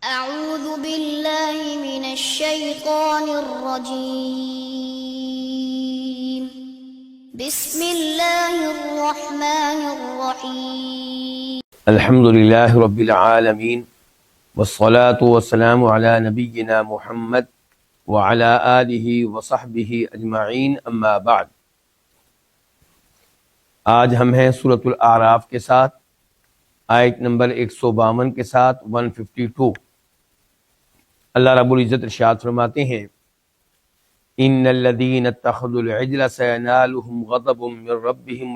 أعوذ بالله من الشيطان الرجيم بسم الله الرحمن الرحيم الحمد لله رب العالمين والصلاة والسلام على نبينا محمد وعلى آله وصحبه اجمعین اما بعد۔ آج ہم ہیں سورۃ الاعراف کے ساتھ آیت نمبر 152 کے ساتھ 152۔ اللہ رب العزت ارشاد فرماتے ہیں ان الذین اتخذوا العجل سینالهم غضب من ربهم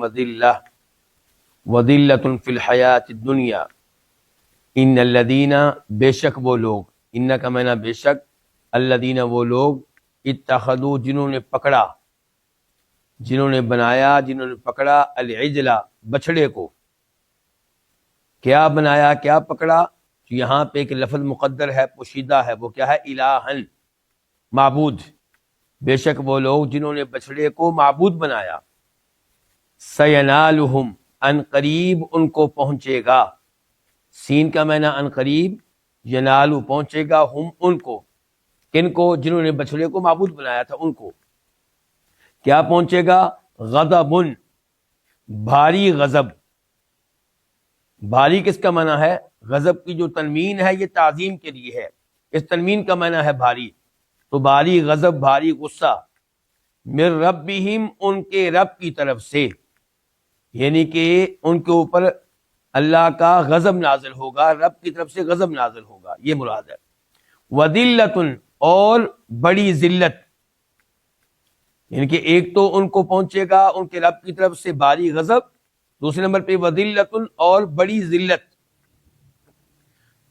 وذلۃ فی الحیاۃ الدنیا۔ ان الذین، بے شک وہ لوگ، ان کا معنی بے شک، الذین وہ لوگ، اتخذوا جنہوں نے پکڑا، جنہوں نے بنایا، جنہوں نے پکڑا، العجل بچڑے کو۔ کیا بنایا، کیا پکڑا؟ یہاں پہ ایک لفظ مقدر ہے، پوشیدہ ہے، وہ کیا ہے؟ الہن، معبود۔ بے شک وہ لوگ جنہوں نے بچڑے کو معبود بنایا، سینالہم، ان قریب ان کو پہنچے گا۔ سین کا معنی ان قریب، ینالو پہنچے گا، ہم ان کو، کن کو؟ جنہوں نے بچڑے کو معبود بنایا تھا ان کو۔ کیا پہنچے گا؟ غضبن، بھاری غضب۔ بھاری کس کا معنی ہے؟ غضب کی جو تنوین ہے یہ تعظیم کے لیے ہے، اس تنوین کا معنی ہے بھاری، تو بھاری غضب، بھاری غصہ، من ربہم، ان کے رب کی طرف سے، یعنی کہ ان کے اوپر اللہ کا غضب نازل ہوگا، رب کی طرف سے غضب نازل ہوگا، یہ مراد ہے۔ وذلۃ، اور بڑی ذلت، یعنی کہ ایک تو ان کو پہنچے گا ان کے رب کی طرف سے بھاری غضب، دوسرے نمبر پہ وذلۃ، اور بڑی ذلت،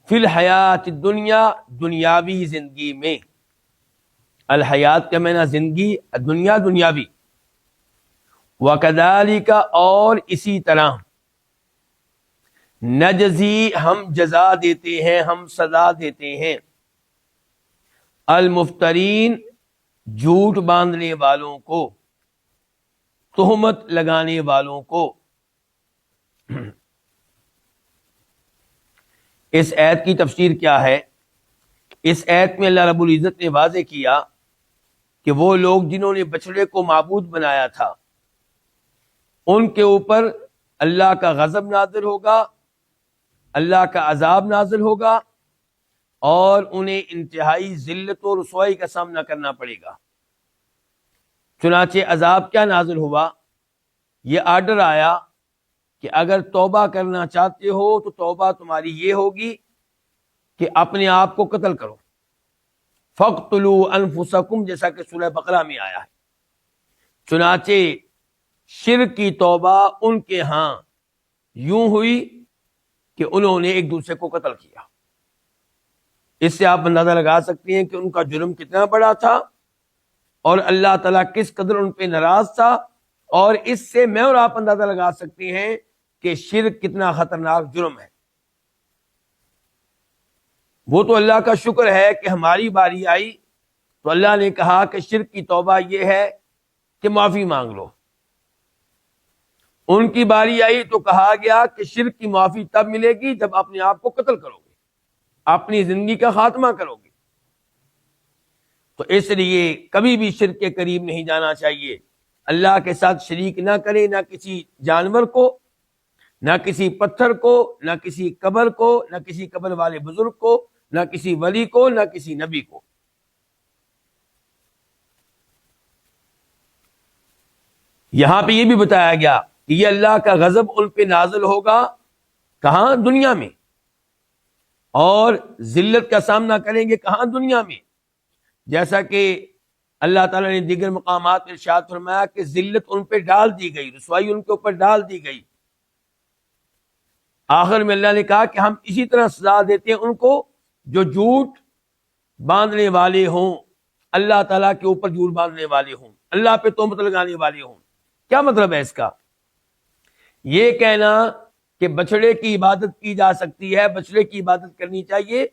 فی الحیات الدنیا، دنیاوی زندگی میں۔ الحیات کا معنی زندگی، دنیا دنیاوی۔ وَكَذَلِكَ، اور اسی طرح، نجزی، ہم جزا دیتے ہیں، ہم سزا دیتے ہیں، المفترین، جھوٹ باندھنے والوں کو، تہمت لگانے والوں کو۔ اس آیت کی تفسیر کیا ہے؟ اس آیت میں اللہ رب العزت نے واضح کیا کہ وہ لوگ جنہوں نے بچڑے کو معبود بنایا تھا ان کے اوپر اللہ کا غضب نازل ہوگا، اللہ کا عذاب نازل ہوگا، اور انہیں انتہائی ذلت و رسوائی کا سامنا کرنا پڑے گا۔ چنانچہ عذاب کیا نازل ہوا؟ یہ آرڈر آیا کہ اگر توبہ کرنا چاہتے ہو تو توبہ تمہاری یہ ہوگی کہ اپنے آپ کو قتل کرو، فَاقْتُلُوا أَنفُسَكُمْ، جیسا کہ سورہ بقرہ میں آیا ہے۔ چنانچہ شرک کی توبہ ان کے ہاں یوں ہوئی کہ انہوں نے ایک دوسرے کو قتل کیا۔ اس سے آپ اندازہ لگا سکتے ہیں کہ ان کا جرم کتنا بڑا تھا اور اللہ تعالیٰ کس قدر ان پہ ناراض تھا، اور اس سے میں اور آپ اندازہ لگا سکتے ہیں کہ شرک کتنا خطرناک جرم ہے۔ وہ تو اللہ کا شکر ہے کہ ہماری باری آئی تو اللہ نے کہا کہ شرک کی توبہ یہ ہے کہ معافی مانگ لو۔ ان کی باری آئی تو کہا گیا کہ شرک کی معافی تب ملے گی جب اپنے آپ کو قتل کرو گے، اپنی زندگی کا خاتمہ کرو گے۔ تو اس لیے کبھی بھی شرک کے قریب نہیں جانا چاہیے۔ اللہ کے ساتھ شریک نہ کرے، نہ کسی جانور کو، نہ کسی پتھر کو، نہ کسی قبر کو، نہ کسی قبر والے بزرگ کو، نہ کسی ولی کو، نہ کسی نبی کو۔ یہاں پہ یہ بھی بتایا گیا کہ یہ اللہ کا غضب ان پہ نازل ہوگا، کہاں؟ دنیا میں، اور ذلت کا سامنا کریں گے کہاں؟ دنیا میں۔ جیسا کہ اللہ تعالیٰ نے دیگر مقامات میں ارشاد فرمایا کہ ذلت ان پہ ڈال دی گئی، رسوائی ان کے اوپر ڈال دی گئی۔ آخر میں اللہ نے کہا کہ ہم اسی طرح سزا دیتے ہیں ان کو جو جھوٹ باندھنے والے ہوں، اللہ تعالیٰ کے اوپر جھوٹ باندھنے والے ہوں، اللہ پہ تہمت لگانے والے ہوں۔ کیا مطلب ہے اس کا؟ یہ کہنا کہ بچڑے کی عبادت کی جا سکتی ہے، بچڑے کی عبادت کرنی چاہیے،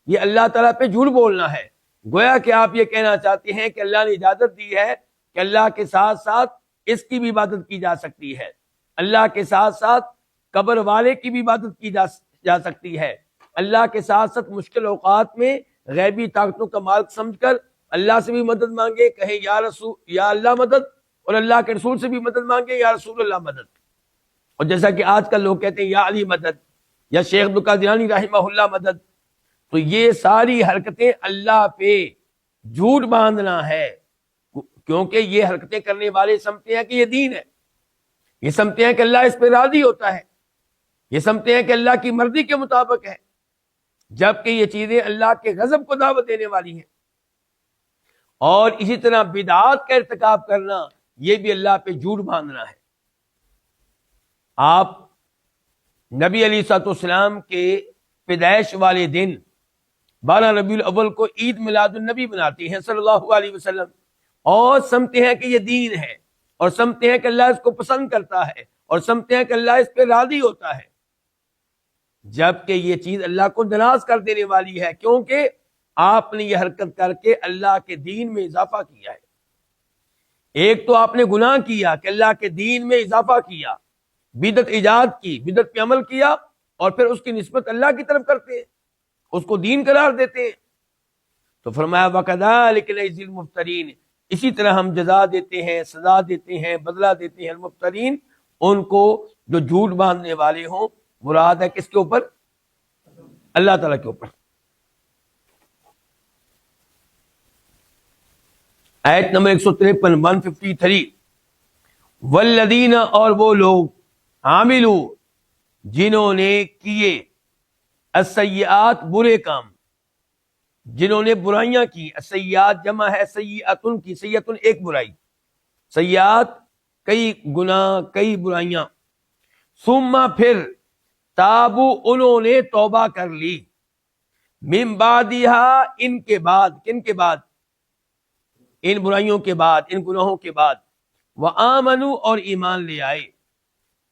یہ اللہ تعالیٰ پہ جھوٹ بولنا ہے۔ گویا کہ آپ یہ کہنا چاہتے ہیں کہ اللہ نے اجازت دی ہے کہ اللہ کے ساتھ ساتھ اس کی بھی عبادت کی جا سکتی ہے، اللہ کے ساتھ ساتھ قبر والے کی بھی عبادت کی جا سکتی ہے، اللہ کے ساتھ ساتھ مشکل اوقات میں غیبی طاقتوں کا مالک سمجھ کر اللہ سے بھی مدد مانگے، کہیں یا رسول یا اللہ مدد، اور اللہ کے رسول سے بھی مدد مانگے یا رسول اللہ مدد۔ اور جیسا کہ آج کل لوگ کہتے ہیں یا علی مدد، یا شیخ عبد القادر جیلانی رحمہ اللہ مدد، تو یہ ساری حرکتیں اللہ پہ جھوٹ باندھنا ہے، کیونکہ یہ حرکتیں کرنے والے سمجھتے ہیں کہ یہ دین ہے، یہ سمجھتے ہیں کہ اللہ اس پہ راضی ہوتا ہے، یہ سمجھتے ہیں کہ اللہ کی مرضی کے مطابق ہے، جبکہ یہ چیزیں اللہ کے غضب کو دعوت دینے والی ہیں۔ اور اسی طرح بدعات کا ارتکاب کرنا، یہ بھی اللہ پہ جھوٹ باندھنا ہے۔ آپ نبی علیہ الصلوۃ والسلام کے پیدائش والے دن 12 ربیع الاول کو عید میلاد النبی مناتے ہیں صلی اللہ علیہ وسلم، اور سمجھتے ہیں کہ یہ دین ہے، اور سمجھتے ہیں کہ اللہ اس کو پسند کرتا ہے، اور سمجھتے ہیں کہ اللہ اس پہ راضی ہوتا ہے، جبکہ یہ چیز اللہ کو ناراض کر دینے والی ہے، کیونکہ آپ نے یہ حرکت کر کے اللہ کے دین میں اضافہ کیا ہے۔ ایک تو آپ نے گناہ کیا کہ اللہ کے دین میں اضافہ کیا، بدعت ایجاد کی، بدعت پہ عمل کیا، اور پھر اس کی نسبت اللہ کی طرف کرتے ہیں، اس کو دین قرار دیتے ہیں۔ تو فرمایا وَكَذَلِكَ نَجْزِي الْمُفْتَرِينَ، اسی طرح ہم جزا دیتے ہیں، سزا دیتے ہیں، بدلہ دیتے ہیں المفترین، ان کو جو جھوٹ باندھنے والے ہوں۔ مراد ہے کس کے اوپر؟ اللہ تعالیٰ کے اوپر۔ آیت نمبر 153 153، والذین، اور وہ لوگ، عاملو، جنہوں نے کیے، السیئات، برے کام، جنہوں نے برائیاں کی، السیئات جمع ہے سیئتن کی، سیئتن ایک برائی، سیئات کئی گناہ، کئی برائیاں، ثم پھر، تابو، انہوں نے توبہ کر لی، من بعدہا، ان کے بعد، کن کے بعد؟ ان برائیوں کے بعد، ان گناہوں کے بعد، وآمنوا، اور ایمان لے آئے،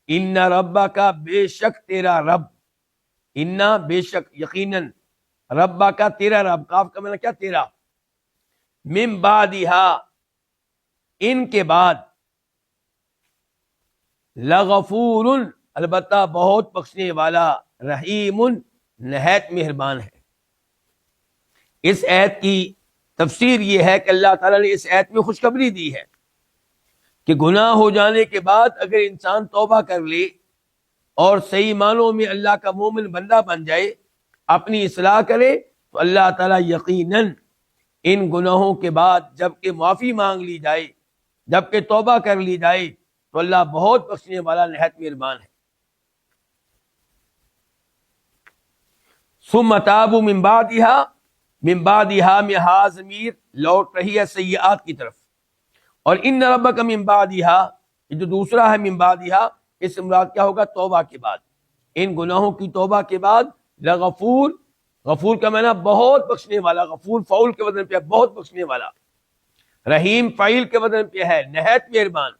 ان ربک، بے شک تیرا رب، ان بے شک، یقیناً، ربک تیرا رب، کاف کا معنی کیا؟ تیرا، من بعدہا، ان کے بعد، لغفور، البتہ بہت بخشنے والا، رحیم، نہایت مہربان ہے۔ اس آیت کی تفسیر یہ ہے کہ اللہ تعالیٰ نے اس آیت میں خوشخبری دی ہے کہ گناہ ہو جانے کے بعد اگر انسان توبہ کر لے اور صحیح معنوں میں اللہ کا مومن بندہ بن جائے، اپنی اصلاح کرے، تو اللہ تعالیٰ یقیناً ان گناہوں کے بعد جب کہ معافی مانگ لی جائے، جب کہ توبہ کر لی جائے، تو اللہ بہت بخشنے والا، نہایت مہربان ہے۔ ثم تابوا من بعدها، من بعدها میں ہا ضمیر لوٹ رہی ہے سیئات کی طرف، اور ان ربک من بعدها، یہ جو دوسرا ہے من بعدها، اس سے مراد کیا ہوگا؟ توبہ کے بعد، ان گناہوں کی توبہ کے بعد، لغفور، غفور کا معنی بہت بخشنے والا، غفور فعول کے وزن پہ ہے، بہت بخشنے والا، رحیم فعیل کے وزن پہ ہے، نہایت مہربان۔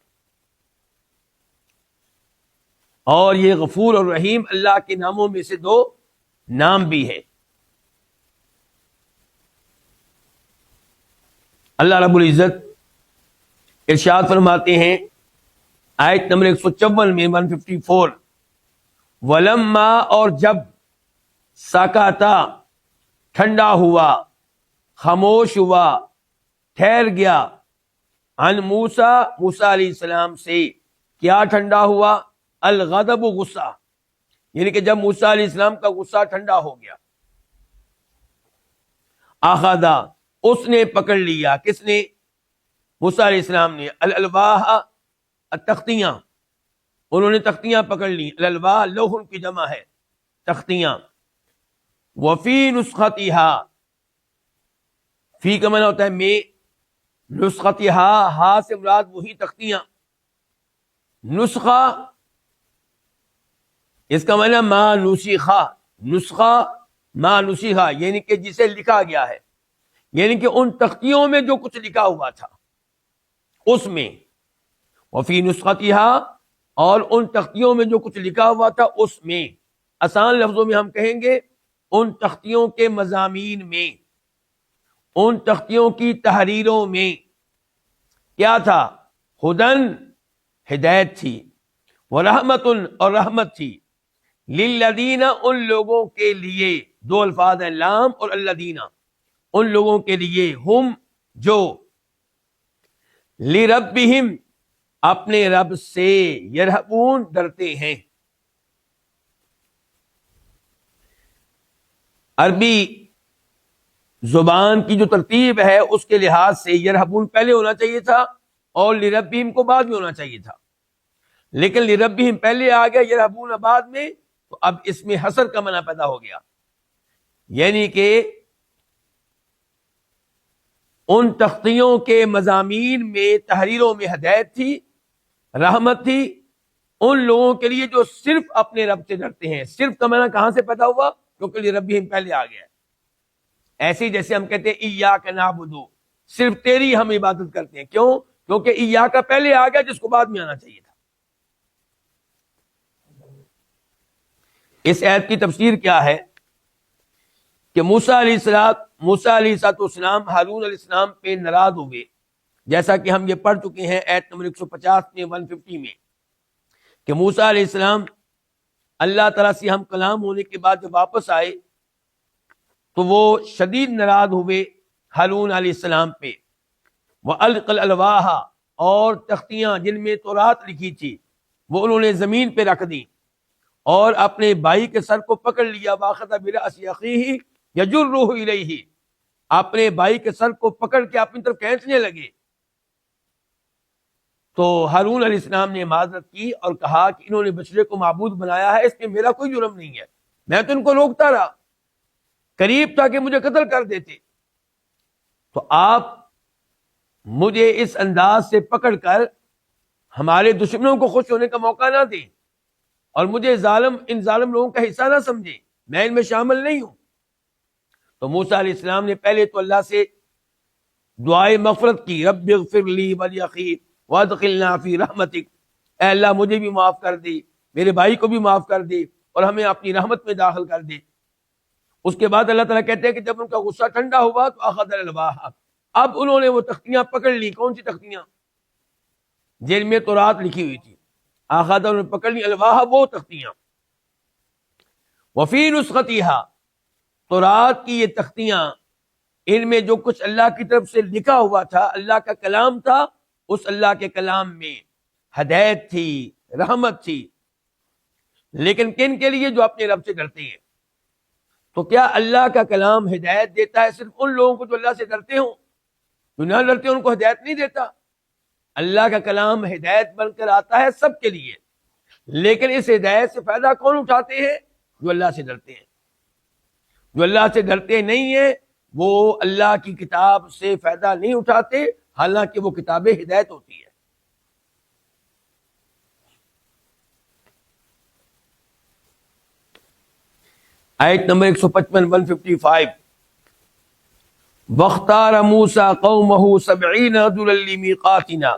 اور یہ غفور اور رحیم اللہ کے ناموں میں سے دو نام بھی ہیں۔ اللہ رب العزت ارشاد فرماتے ہیں آیت نمبر 154 میں 154، ولما، اور جب، سکاتا، ٹھنڈا ہوا، خاموش ہوا، ٹھہر گیا، عن موسیٰ، موسیٰ علیہ السلام سے، کیا ٹھنڈا ہوا؟ الغضب، غصہ، یعنی کہ جب موسیٰ علیہ السلام کا غصہ ٹھنڈا ہو گیا، اخذا، اس نے پکڑ لیا، کس نے؟ موسیٰ علیہ السلام نے، الالواح، تختیاں، انہوں نے تختیاں پکڑ لی، الالواح لوح کی جمع ہے، تختیاں، وفی نسختہا، فی کا معنی ہوتا ہے میں، نسختہا، ہا سے مراد وہی تختیاں، نسخہ اس کا معنی ما نسخہ، نسخہ ما نسخہ، یعنی کہ جسے لکھا گیا ہے، یعنی کہ ان تختیوں میں جو کچھ لکھا ہوا تھا اس میں، وفی نسختہا، اور ان تختیوں میں جو کچھ لکھا ہوا تھا اس میں، آسان لفظوں میں ہم کہیں گے ان تختیوں کے مضامین میں، ان تختیوں کی تحریروں میں کیا تھا؟ ہدن، ہدایت تھی، ورحمت، اور رحمت تھی، للذین، ان لوگوں کے لیے، دو الفاظ ہیں لام اور الذین، ان لوگوں کے لیے ہم جو لربہم اپنے رب سے یرہبون ڈرتے ہیں. عربی زبان کی جو ترتیب ہے اس کے لحاظ سے یرہبون پہلے ہونا چاہیے تھا اور لربہم کو بعد میں ہونا چاہیے تھا، لیکن لربہم پہلے آ گیا، یرہبون بعد میں، تو اب اس میں حصر کا معنی پیدا ہو گیا، یعنی کہ ان تختیوں کے مضامین میں، تحریروں میں ہدایت تھی، رحمت تھی ان لوگوں کے لیے جو صرف اپنے رب سے ڈرتے ہیں. صرف کا معنی کہاں سے پیدا ہوا؟ کیونکہ لربہم پہلے آ گیا ہے. ایسے ایجیسے ہم کہتے ہیں ایاک نعبد، صرف تیری ہم عبادت کرتے ہیں. کیوں؟ کیونکہ ایاک پہلے آ گیا جس کو بعد میں آنا چاہیے تھا. اس آیت کی تفسیر کیا ہے کہ موسیٰ علیہ السلام ہارون علیہ السلام پہ ناراض ہوئے، جیسا کہ ہم یہ پڑھ چکے ہیں آیت نمبر 150 میں 150 میں، کہ موسیٰ علیہ السلام اللہ تعالیٰ سے ہم کلام ہونے کے بعد جب واپس آئے تو وہ شدید ناراض ہوئے ہارون علیہ السلام پہ. وَأَلْقَى الْأَلْوَاحَ، اور تختیاں جن میں تورات لکھی تھی وہ انہوں نے زمین پہ رکھ دی اور اپنے بھائی کے سر کو پکڑ لیا. وَأَخَذَ بِرَأْسِ أَخِيهِ يَجُرُّهُ إِلَيْهِ، اپنے بھائی کے سر کو پکڑ کے اپنی طرف کھینچنے لگے. تو ہارون علیہ السلام نے معذرت کی اور کہا کہ انہوں نے بچڑے کو معبود بنایا ہے، اس میں میرا کوئی جرم نہیں ہے، میں تو ان کو روکتا رہا، قریب تھا کہ مجھے قتل کر دیتے. تو آپ مجھے اس انداز سے پکڑ کر ہمارے دشمنوں کو خوش ہونے کا موقع نہ دیں اور مجھے ان ظالم لوگوں کا حصہ نہ سمجھیں، میں ان میں شامل نہیں ہوں. تو موسیٰ علیہ السلام نے پہلے تو اللہ سے دعائے مغفرت کی، رب اغفر لی ولی وادخلنا فی رحمتک، اے اللہ مجھے بھی معاف کر دے، میرے بھائی کو بھی معاف کر دے اور ہمیں اپنی رحمت میں داخل کر دے. اس کے بعد اللہ تعالیٰ کہتے ہیں کہ جب ان کا غصہ ٹھنڈا ہوا تو اخذ الالواح، اب انہوں نے وہ تختیاں پکڑ لی. کون سی تختیاں؟ جن میں تورات لکھی ہوئی تھی. اخذ، انہوں نے پکڑ لی، الواح وہ تختیاں. وفی نسختھا، تورات کی یہ تختیاں، ان میں جو کچھ اللہ کی طرف سے لکھا ہوا تھا، اللہ کا کلام تھا، اس اللہ کے کلام میں ہدایت تھی، رحمت تھی. لیکن کن کے لیے؟ جو اپنے رب سے ڈرتے ہیں. تو کیا اللہ کا کلام ہدایت دیتا ہے صرف ان لوگوں کو جو اللہ سے ڈرتے ہوں؟ جو نہ ڈرتے ان کو ہدایت نہیں دیتا. اللہ کا کلام ہدایت بن کر آتا ہے سب کے لیے، لیکن اس ہدایت سے فائدہ کون اٹھاتے ہیں؟ جو اللہ سے ڈرتے ہیں. جو اللہ سے ڈرتے نہیں ہیں وہ اللہ کی کتاب سے فائدہ نہیں اٹھاتے، حالانکہ وہ کتاب ہدایت ہوتی ہے. آیت نمبر 155 155، وَاخْتَارَ مُوسَىٰ قَوْمَهُ 70 رَجُلًا لِمِيقَاتِنَا.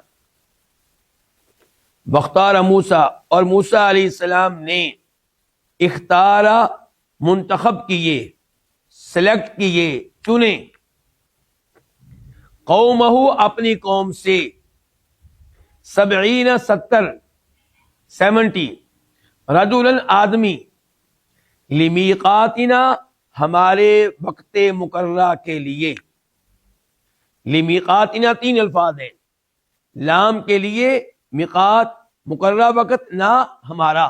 وَاخْتَارَ مُوسَىٰ، اور موسیٰ علیہ السلام نے اختارا، منتخب کیے، سلیکٹ کیے، چنے، قومہ، اپنی قوم سے، 70 رجلا، آدمی، لمیقاتنا، ہمارے وقت مقررہ کے لیے. لمیقاتنا 3 الفاظ ہیں، لام کے لیے، میقات مقررہ وقت، نہ ہمارا،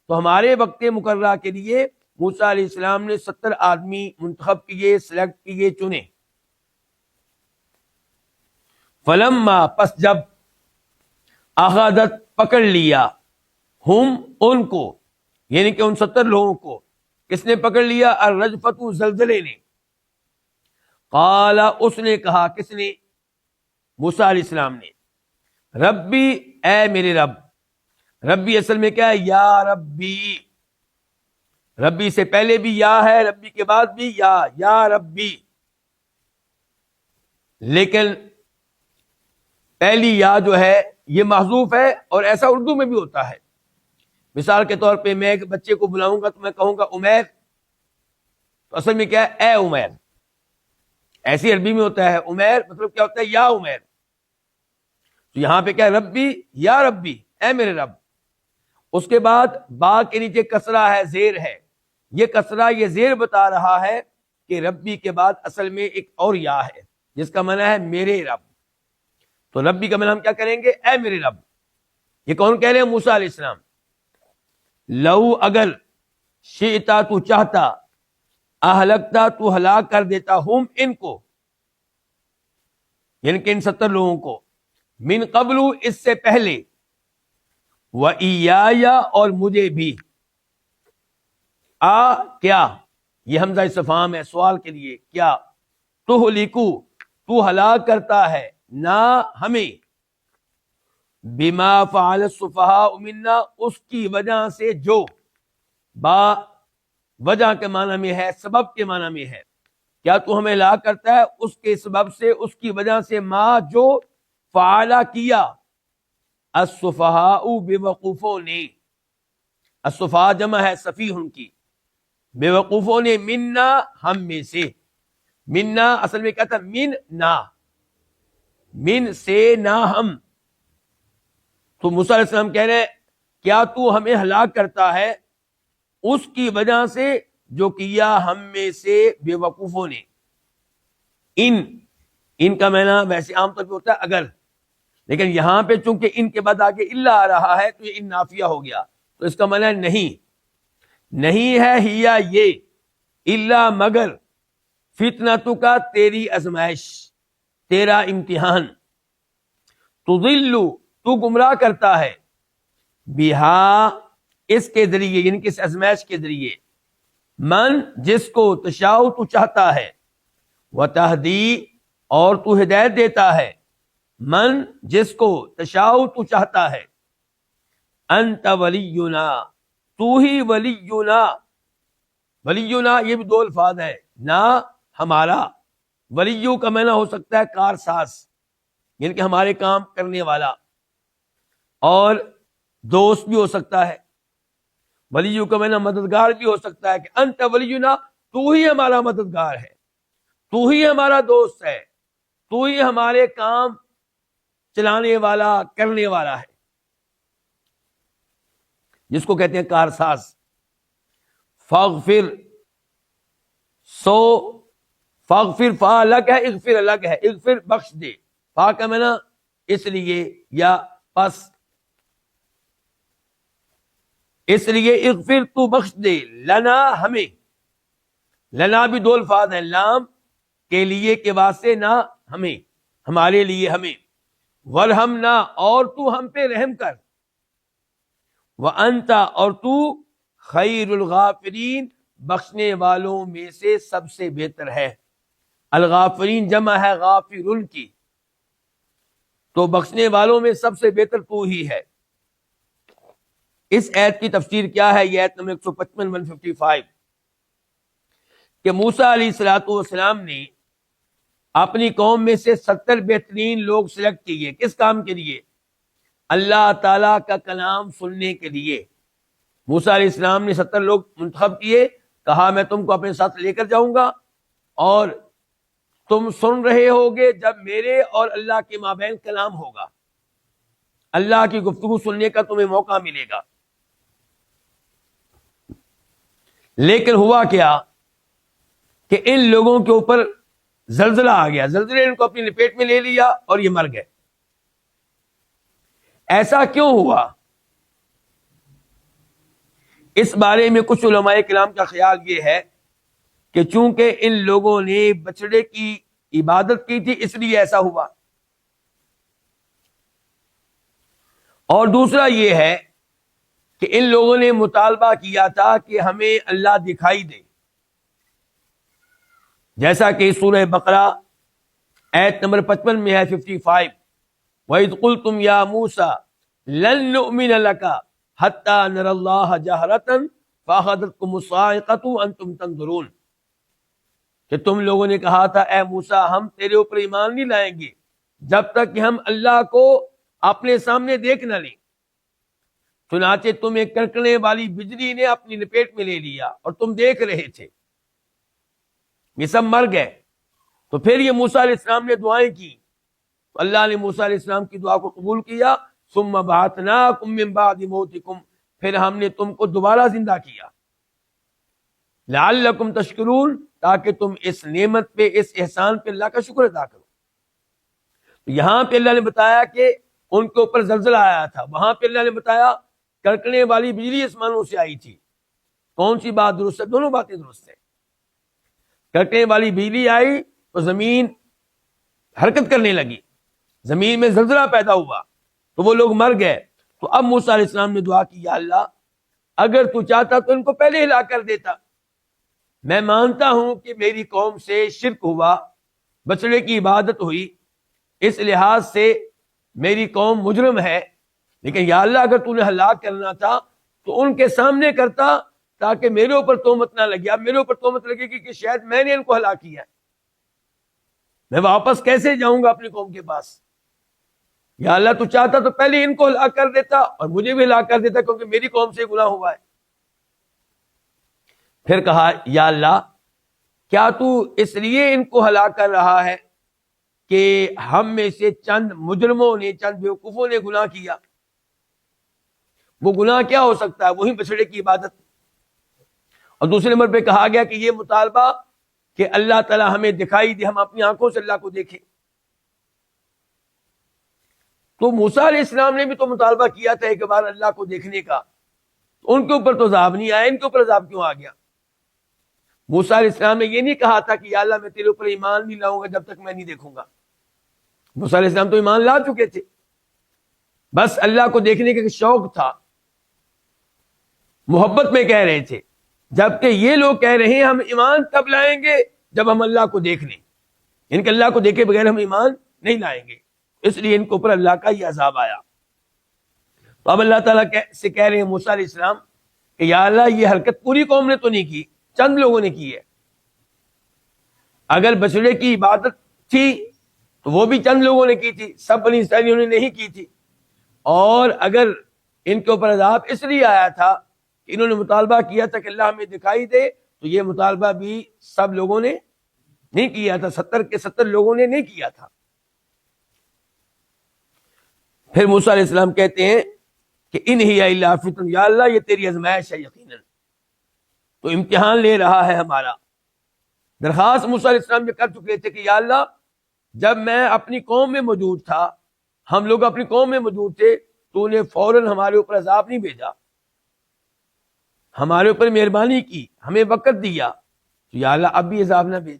تو ہمارے وقت مقررہ کے لیے موسیٰ علیہ السلام نے 70 آدمی منتخب کیے، سلیکٹ کیے، چنے. فلما، پس جب، اخذت، پکڑ لیا، ہم، ان کو، یعنی کہ ان 70 لوگوں کو کس نے پکڑ لیا؟ الرجفۃ، زلزلے نے. قال، اس نے کہا، کس نے؟ موسیٰ علیہ السلام نے. ربی، اے میرے رب. ربی اصل میں کیا ہے؟ یا ربی. ربی سے پہلے بھی یا ہے، ربی کے بعد بھی یا ربی. لیکن پہلی یا جو ہے یہ محذوف ہے، اور ایسا اردو میں بھی ہوتا ہے. مثال کے طور پہ میں ایک بچے کو بلاؤں گا تو میں کہوں گا عمیر، تو اصل میں کیا ہے؟ اے عمیر. ایسی عربی میں ہوتا ہے عمیر، مطلب کیا ہوتا ہے؟ یا عمیر. تو یہاں پہ کیا ہے؟ ربی، یا ربی، اے میرے رب. اس کے بعد با کے نیچے کسرہ ہے، زیر ہے، یہ کسرہ یہ زیر بتا رہا ہے کہ ربی کے بعد اصل میں ایک اور یا ہے جس کا معنی ہے میرے رب. تو ربی کا معنی ہم کیا کریں گے؟ اے میرے رب. یہ کون کہہ رہے ہیں؟ موسیٰ علیہ السلام. لو اگر شئتا تو چاہتا، اہلکتا تو ہلاک کر دیتا، ہم ان کو، یعنی کہ ان 70 لوگوں کو، من قبل اس سے پہلے، وَإِيَّايَ اور مجھے بھی. کیا یہ حمزہ استفہام ہے سوال کے لیے، کیا تہلکو تو ہلاک کرتا ہے نہ ہمیں، بما فعل السفہاء منا اس کی وجہ سے جو، با وجہ کے معنی میں ہے، سبب کے معنی میں ہے. کیا تو ہمیں ہلاک کرتا ہے اس کے سبب سے، اس کی وجہ سے، ما جو فعلا کیا، السفہاء بے وقوفوں نے، السفہاء جمع ہے سفیہ ان کی، بے وقوفوں نے، منا ہم میں سے. منا اصل میں کیا تھا؟ من نا، من سے نہ ہم. تو موسیٰ علیہ السلام کہہ رہے ہیں کیا تو ہمیں ہلاک کرتا ہے اس کی وجہ سے جو کیا ہم میں سے بے وقوفوں نے. ان کا معنی ویسے عام طور پہ ہوتا ہے اگر، لیکن یہاں پہ چونکہ ان کے بعد آگے الا آ رہا ہے تو یہ ان نافیہ ہو گیا، تو اس کا معنی ہے نہیں ہے ہیا یہ، الا مگر، فتنہ کا تیری آزمائش، تیرا امتحان، تضل تو گمراہ کرتا ہے، بہا اس کے ذریعے، یعنی کہ اس آزمائش کے ذریعے، من جس کو، تشاء تو چاہتا ہے، وتہدی اور تو ہدایت دیتا ہے، من جس کو، تشاء تو چاہتا ہے، انت ولینا تو ہی ولینا. ولینا یہ بھی دو الفاظ ہیں، نہ ہمارا، ولیو کا معنی ہو سکتا ہے کارساز، یعنی کہ ہمارے کام کرنے والا، اور دوست بھی ہو سکتا ہے. ولیو کا معنی مددگار بھی ہو سکتا ہے کہ انت ولینا تو ہی ہمارا مددگار ہے، تو ہی ہمارا دوست ہے، تو ہی ہمارے کام چلانے والا، کرنے والا ہے، جس کو کہتے ہیں کارساز. فاغفر فاغفر، فا الگ ہے، اغفر الگ ہے. اغفر بخش دے، فا کا معنی اس لیے یا پس، اس لیے اغفر تو بخش دے، لنا ہمیں. لنا بھی دو الفاظ ہیں، لام کے لیے کے واسطے، نہ ہمیں، ہمارے لیے، ہمیں. ورحمنا اور تو ہم پہ رحم کر، وانت اور تو خیر الغافرین بخشنے والوں میں سے سب سے بہتر ہے. الغافرین جمع ہے غافر کی، تو بخشنے والوں میں سب سے بہتر تو ہی ہے. اس ایت کی تفسیر کیا ہے؟ یہ ایت نمبر 155 155 کہ موسیٰ علیہ الصلوۃ والسلام نے اپنی قوم میں سے 70 بہترین لوگ سلیکٹ کیے. کس کام کے لیے؟ اللہ تعالیٰ کا کلام سننے کے لیے. موسیٰ علیہ السلام نے 70 لوگ منتخب کیے، کہا میں تم کو اپنے ساتھ لے کر جاؤں گا اور تم سن رہے ہوگے جب میرے اور اللہ کے مابین کلام ہوگا، اللہ کی گفتگو سننے کا تمہیں موقع ملے گا. لیکن ہوا کیا کہ ان لوگوں کے اوپر زلزلہ آ گیا، زلزلے نے ان کو اپنی لپیٹ میں لے لیا اور یہ مر گئے. ایسا کیوں ہوا؟ اس بارے میں کچھ علماء کرام کا خیال یہ ہے کہ چونکہ ان لوگوں نے بچڑے کی عبادت کی تھی اس لیے ایسا ہوا، اور دوسرا یہ ہے کہ ان لوگوں نے مطالبہ کیا تھا کہ ہمیں اللہ دکھائی دے، جیسا کہ سورہ بقرہ ایت نمبر 55 میں ہے 55، وَإِذْ قُلْتُمْ يَا مُوسَىٰ لَن نُؤْمِنَ لَكَ حَتَّىٰ نَرَى اللَّهَ جَهْرَةً فَأَخَذَتْكُمُ الصَّاعِقَةُ وَأَنْتُمْ تَنظُرُونَ، کہ تم لوگوں نے کہا تھا اے موسیٰ ہم تیرے اوپر ایمان نہیں لائیں گے جب تک کہ ہم اللہ کو اپنے سامنے دیکھ نہ لیں. چنانچہ تمہیں کڑکنے والی بجلی نے اپنی لپیٹ میں لے لیا اور تم دیکھ رہے تھے، یہ سب مر گئے. تو پھر یہ موسیٰ علیہ السلام نے دعائیں کی، تو اللہ نے موسیٰ علیہ السلام کی دعا کو قبول کیا. ثم بعثناکم من بعد موتکم، پھر ہم نے تم کو دوبارہ زندہ کیا. لعلکم تشکرون، تاکہ تم اس نعمت پہ، اس احسان پہ اللہ کا شکر ادا کرو۔ یہاں پہ اللہ نے بتایا کہ ان کے اوپر زلزلہ آیا تھا، وہاں پہ اللہ نے بتایا کڑکنے والی بجلی آسمانوں سے آئی تھی۔ کون سی بات درست ہے؟ دونوں باتیں درست ہیں۔ کڑکنے والی بجلی آئی تو زمین حرکت کرنے لگی، زمین میں زلزلہ پیدا ہوا تو وہ لوگ مر گئے۔ تو اب موسیٰ علیہ السلام نے دعا کی، یا اللہ اگر تو چاہتا تو ان کو پہلے ہلاک کر دیتا۔ میں مانتا ہوں کہ میری قوم سے شرک ہوا، بچڑے کی عبادت ہوئی، اس لحاظ سے میری قوم مجرم ہے، لیکن یا اللہ اگر تو نے ہلاک کرنا تھا تو ان کے سامنے کرتا تاکہ میرے اوپر تہمت نہ لگے۔ اب میرے اوپر تہمت لگے گی کہ شاید میں نے ان کو ہلاک کیا، میں واپس کیسے جاؤں گا اپنی قوم کے پاس؟ یا اللہ تو چاہتا تو پہلے ان کو ہلاک کر دیتا اور مجھے بھی ہلاک کر دیتا، کیونکہ میری قوم سے گناہ ہوا ہے۔ پھر کہا، یا اللہ کیا تو اس لیے ان کو ہلاک کر رہا ہے کہ ہم میں سے چند مجرموں نے، چند بیوقوفوں نے گناہ کیا؟ وہ گناہ کیا ہو سکتا ہے؟ وہی بچڑے کی عبادت۔ اور دوسرے نمبر پہ کہا گیا کہ یہ مطالبہ کہ اللہ تعالی ہمیں دکھائی دے، ہم اپنی آنکھوں سے اللہ کو دیکھیں۔ تو موسیٰ علیہ السلام نے بھی تو مطالبہ کیا تھا ایک بار اللہ کو دیکھنے کا، ان کے اوپر تو عذاب نہیں آیا، ان کے اوپر عذاب کیوں آ گیا؟ موسیٰ علیہ السلام نے یہ نہیں کہا تھا کہ یا اللہ میں تیرے اوپر ایمان نہیں لاؤں گا جب تک میں نہیں دیکھوں گا۔ موسیٰ علیہ السلام تو ایمان لا چکے تھے، بس اللہ کو دیکھنے کا شوق تھا، محبت میں کہہ رہے تھے، جبکہ یہ لوگ کہہ رہے ہیں ہم ایمان تب لائیں گے جب ہم اللہ کو دیکھ لیں، ان کے اللہ کو دیکھے بغیر ہم ایمان نہیں لائیں گے، اس لیے ان کے اوپر اللہ کا یہ عذاب آیا۔ تو اب اللہ تعالیٰ سے کہہ رہے ہیں موسیٰ علیہ السلام کہ یا اللہ یہ حرکت پوری قوم نے تو نہیں کی، چند لوگوں نے کی ہے۔ اگر بچڑے کی عبادت تھی تو وہ بھی چند لوگوں نے کی تھی، سب بنی اسرائیلیوں نے نہیں کی تھی۔ اور اگر ان کے اوپر عذاب اس لیے آیا تھا کہ انہوں نے مطالبہ کیا تھا کہ اللہ ہمیں دکھائی دے، تو یہ مطالبہ بھی سب لوگوں نے نہیں کیا تھا، 70 کے 70 لوگوں نے نہیں کیا تھا۔ پھر موسیٰ علیہ السلام کہتے ہیں کہ ان ہی الا فتن، یا اللہ یہ تیری آزمائش ہے، یقیناً تو امتحان لے رہا ہے ہمارا۔ درخواست موسیٰ علیہ السلام یہ کر چکے تھے کہ یا اللہ جب میں اپنی قوم میں موجود تھا، ہم لوگ اپنی قوم میں موجود تھے، تو نے فوراً ہمارے اوپر عذاب نہیں بھیجا، ہمارے اوپر مہربانی کی، ہمیں وقت دیا، تو یا اللہ اب بھی عذاب نہ بھیج،